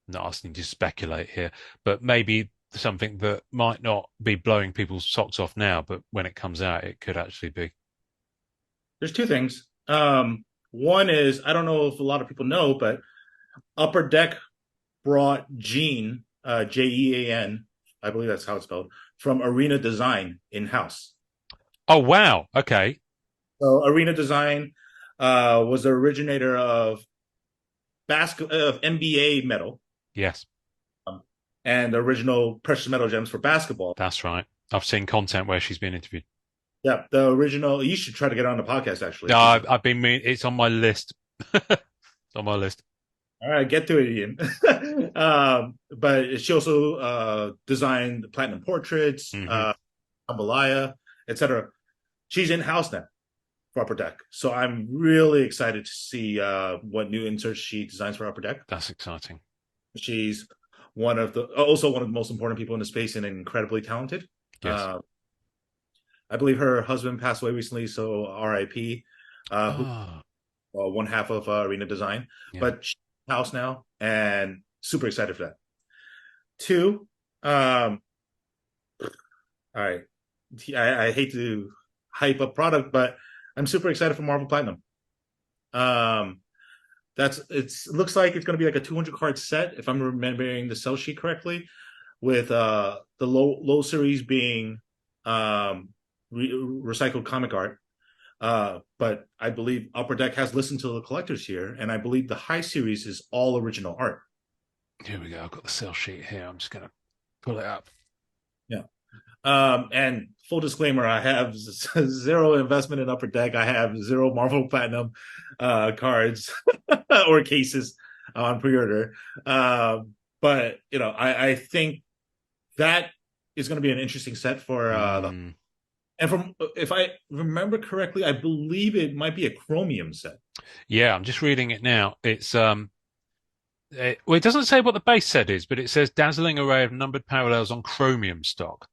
not asking you to speculate here, but maybe something that might not be blowing people's socks off now, but when it comes out, it could actually be. There's two things. One is I don't know if a lot of people know, but Upper Deck brought Jean, Jean, I believe that's how it's spelled, from Arena Design in house. Oh, wow. Okay. So Arena Design was the originator of NBA metal, Yes, um, and the original precious metal gems for basketball. that's right. I've seen content where she's been interviewed. Yeah, the original. You should try to get on the podcast actually. No, She's I've been, it's on my list. It's on my list. all right. Get to it, Ian. But she also designed platinum portraits, Hmm. jambalaya, etc. She's in house now for Upper Deck, so I'm really excited to see what new inserts she designs for Upper Deck. That's exciting. She's also one of the most important people in the space and incredibly talented. Yes. Uh, I believe her husband passed away recently, so R.I.P. Who Ah, one half of Arena Design, yeah. but she's in house now and super excited for that. Two, all right, I hate to hype up product, but I'm super excited for Marvel Platinum. Um, looks like it's going to be like a 200 card set if I'm remembering the sell sheet correctly, with the low series being recycled comic art. But I believe Upper Deck has listened to the collectors here, and I believe the high series is all original art. Here we go. I've got the sell sheet here. I'm just going to pull it up. Yeah. And full disclaimer, I have zero investment in Upper Deck. I have zero Marvel Platinum cards or cases on pre-order. But I think that is going to be an interesting set for the. Mm, And from if I remember correctly, I believe it might be a Chromium set. yeah, I'm just reading it now. Well, it doesn't say what the base set is, but it says dazzling array of numbered parallels on chromium stock.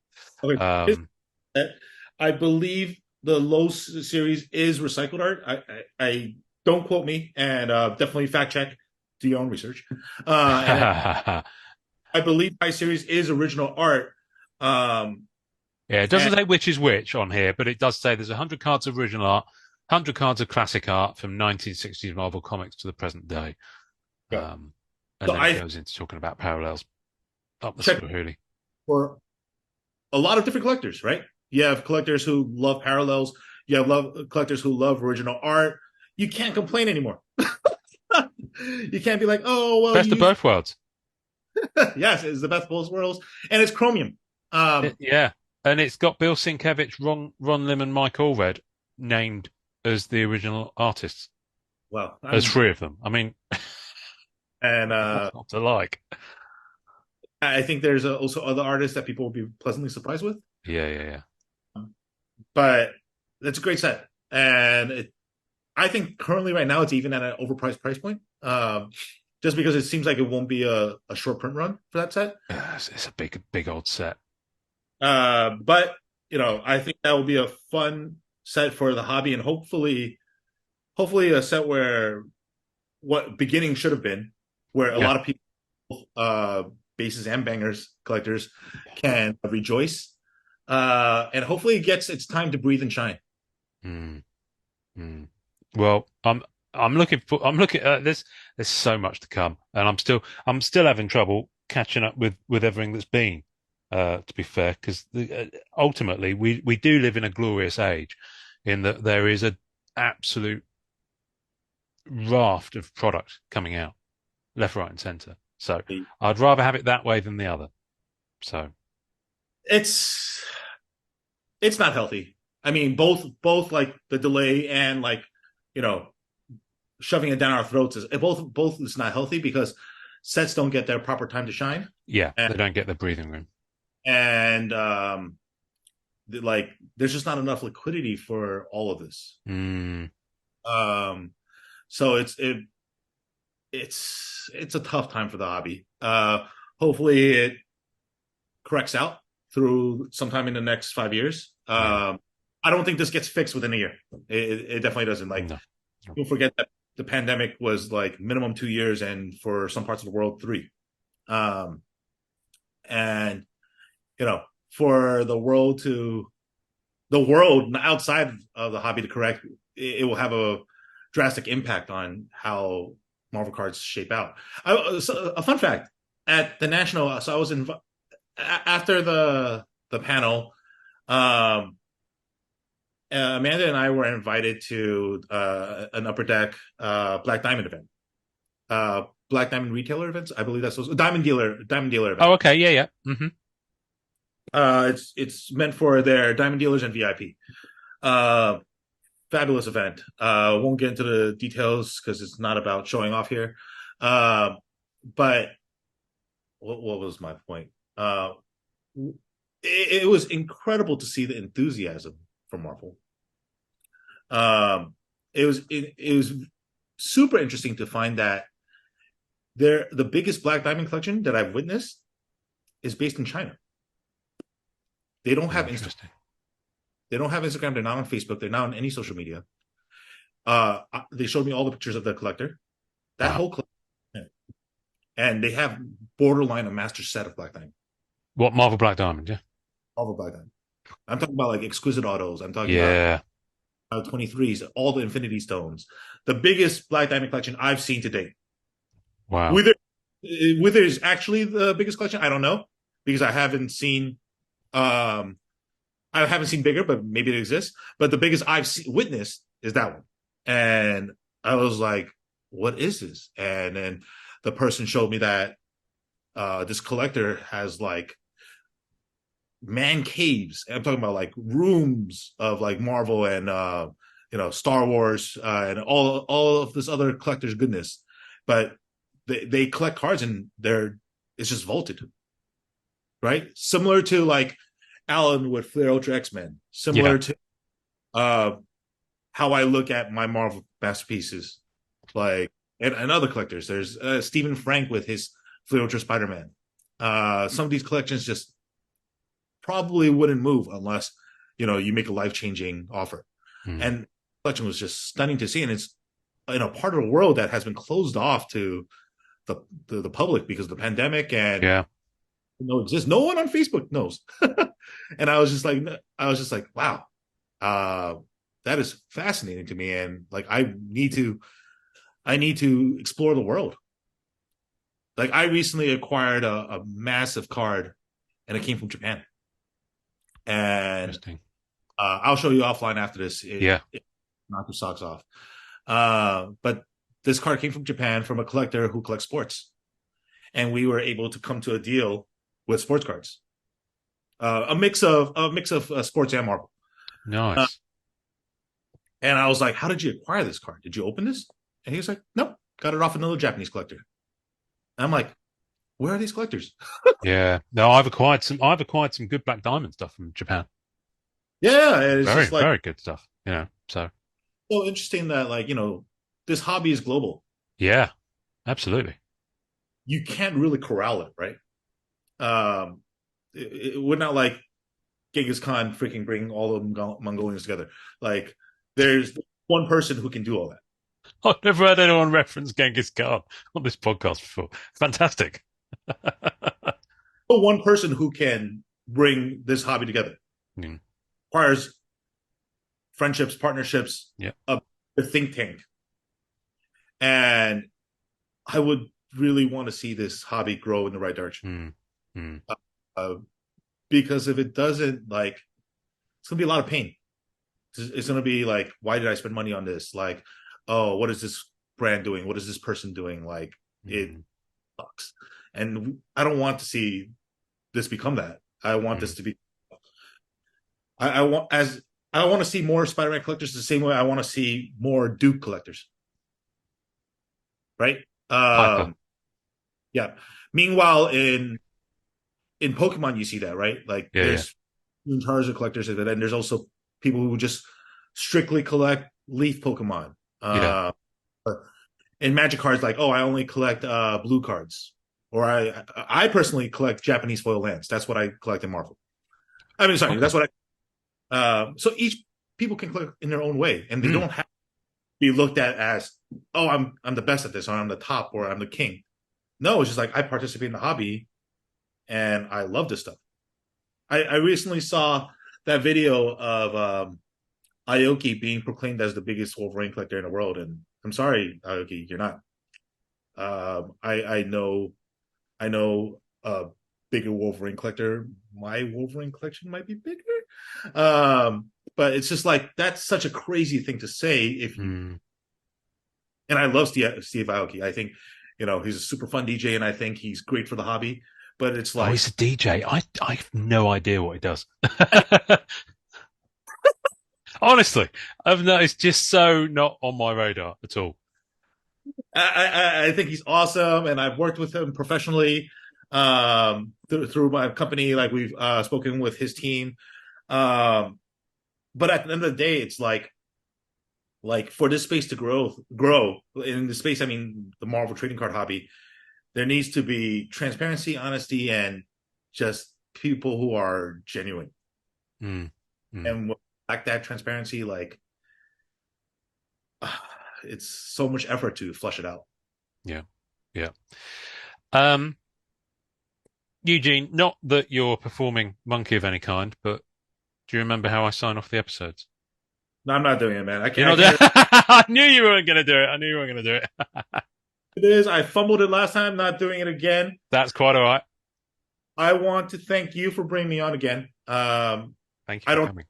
Okay, Um, I believe the low series is recycled art. I don't quote me, and definitely fact check, do your own research. And yeah, I believe high series is original art. Um, it doesn't and say which is which on here, but it does say there's 100 cards of original art, 100 cards of classic art from 1960s Marvel Comics to the present day. yeah. Um, and So then it I goes into talking about parallels up the check Swahili. for a lot of different collectors, right? You have collectors who love parallels. You have collectors who love original art. You can't complain anymore. You can't be like, oh well, Best you of use both worlds. yes, it's the best of both worlds, and it's Chromium. Yeah. And it's got Bill Sienkiewicz, Ron Lim, and Mike Allred named as the original artists. Well, There's I'm three of them. I mean, and what's not to like? I think there's also other artists that people will be pleasantly surprised with. Yeah, yeah, yeah. But it's a great set, and I think currently right now it's even at an overpriced price point. Just because it seems like it won't be a short print run for that set. It's a big old set. But I think that will be a fun set for the hobby, and hopefully a set where what beginning should have been, where a Yeah. lot of people, bases and bangers collectors, can rejoice, and hopefully it gets its time to breathe and shine. Mm, mm. Well, I'm looking at this. There's so much to come, and I'm still having trouble catching up with everything that's been. To be fair, because ultimately we do live in a glorious age, in that there is a absolute raft of product coming out left, right, and centre. So I'd rather have it that way than the other. So It's it's not healthy. I mean, both like the delay and like you know shoving it down our throats is both is not healthy because sets don't get their proper time to shine, yeah, and, they don't get the breathing room. and like there's just not enough liquidity for all of this. Mm, Um, so it's a tough time for the hobby. Hopefully it corrects out through sometime in the next 5 years. yeah, I don't think this gets fixed within a year. It definitely doesn't. Like, no, no. don't forget that the pandemic was like minimum 2 years, and for some parts of the world, three. Um, and for the world outside of the hobby to correct, it will have a drastic impact on how Marvel cards shape out. So a fun fact at the national. So I was in after the panel. Um, Amanda and I were invited to an Upper Deck Black Diamond event, Black Diamond retailer events. I believe that's Diamond dealer event. Oh, okay, yeah, yeah. It's meant for their diamond dealers and VIP. Uh, Fabulous event. Won't get into the details because it's not about showing off here. Uh, but what was my point? It was incredible to see the enthusiasm from Marvel. It was super interesting to find that the biggest Black Diamond collection that I've witnessed is based in China. They don't have Instagram. Interesting. They don't have Instagram. They're not on Facebook. They're not on any social media. They showed me all the pictures of the collector. That Wow. whole collection, and they have borderline a master set of Black Diamond, What Marvel Black Diamond? Yeah, all the Black Diamond. I'm talking about like exquisite autos. I'm talking about yeah. 23s, all the Infinity Stones. The biggest Black Diamond collection I've seen to date. Wow. Whether is actually the biggest collection, I don't know because um I haven't seen bigger, but maybe it exists. But the biggest witnessed is that one. And I was like, what is this? And then the person showed me that this collector has like man caves. I'm talking about like rooms of like Marvel and Star Wars and all of this other collector's goodness. But they collect cards and it's just vaulted, right? Similar to like Alan with Flair Ultra X-Men, Yeah. similar to uh how I look at my Marvel masterpieces, like and other collectors. There's Stephen Frank with his Flair Ultra Spider-Man. Some of these collections just probably wouldn't move unless you make a life-changing offer. Mm. And the collection was just stunning to see, and it's in a part of the world that has been closed off to the public because of the pandemic and Yeah. exists. No one on Facebook knows. And I was just like, wow, uh, that is fascinating to me, and like I need to explore the world. Like I recently acquired a massive card, and it came from Japan, and Interesting. I'll show you offline after this. Yeah. It knocked your socks off. But this card came from Japan from a collector who collects sports, and we were able to come to a deal with sports cards, a mix of sports and Marvel. Uh, Nice. and I was like, "How did you acquire this card? Did you open this?" And he was like, "Nope, got it off another Japanese collector." And I'm like, "Where are these collectors?" Yeah. No, I've acquired some good Black Diamond stuff from Japan. Yeah, and it's Very, just like very good stuff. So so interesting that this hobby is global. yeah, absolutely. You can't really corral it, right? Um, it would not like Genghis Khan freaking bring all of Mongolians together. Like, there's one person who can do all that. I've never heard anyone reference Genghis Khan on this podcast before. Fantastic. But one person who can bring this hobby together Mm. requires friendships, partnerships, Yeah. a think tank, and I would really want to see this hobby grow in the right direction. Mm. Mm. Uh, because if it doesn't, like, it's gonna be a lot of pain. It's gonna be like, why did I spend money on this? Like, oh, what is this brand doing? What is this person doing? Like, it Mm. sucks. And I don't want to see this become that. I want Mm. this to be. I want to see more Spider-Man collectors the same way I want to see more Duke collectors, right? Hyper. Yeah. Meanwhile, in Pokemon, you see that, right? Like, Yeah. Yeah. there's Charizard collectors, and then there's also people who just strictly collect Leaf Pokemon. Yeah. In Magic cards, like, oh, I only collect blue cards, or I personally collect Japanese foil lands. That's what I collect in Marvel. I mean, sorry, Okay. that's what I. So each people can collect in their own way, and they Mm. don't have to be looked at as, oh, I'm the best at this, or I'm the top, or I'm the king. No, it's just like I participate in the hobby, and I love this stuff. I recently saw that video of Aoki being proclaimed as the biggest Wolverine collector in the world, and I'm sorry, Aoki, you're not. I know a bigger Wolverine collector. My Wolverine collection might be bigger, but it's just like that's such a crazy thing to say. If you Mm. and I love Steve Aoki. I think he's a super fun DJ, and I think he's great for the hobby. But it's Oh, like he's a DJ. I have no idea what he does. Honestly, I've no. It's just so not on my radar at all. I think he's awesome, and I've worked with him professionally through my company. Like, we've spoken with his team, um, but at the end of the day, it's like for this space to grow in the space. I mean, the Marvel trading card hobby. There needs to be transparency, honesty, and just people who are genuine. Mm. Mm. And like that transparency, like it's so much effort to flush it out. Yeah. Yeah. Um, Eugene, not that you're performing monkey of any kind, but do you remember how I sign off the episodes? No, I'm not doing it, man. I You're can't. I not can't. there. I knew you weren't going to do it. I knew you weren't going to do it. It is. I fumbled it last time. Not doing it again. That's quite all right. I want to thank you for bringing me on again. Thank you I for don't. coming.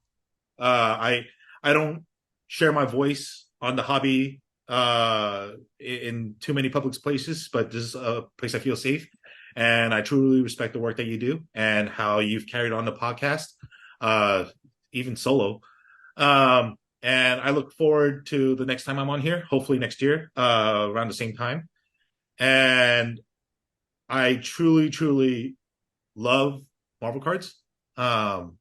I don't share my voice on the hobby in too many public places, but this is a place I feel safe, and I truly respect the work that you do and how you've carried on the podcast, uh, even solo. And I look forward to the next time I'm on here, hopefully next year, around the same time. And I truly, truly love Marvel cards. Um,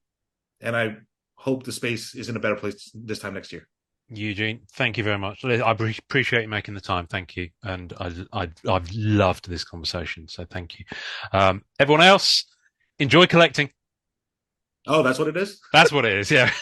and I hope the space is in a better place this time next year. Eugene, thank you very much. I appreciate you making the time. Thank you. And I've loved this conversation. So thank you. Everyone else, enjoy collecting. Oh, that's what it is? That's what it is. Yeah.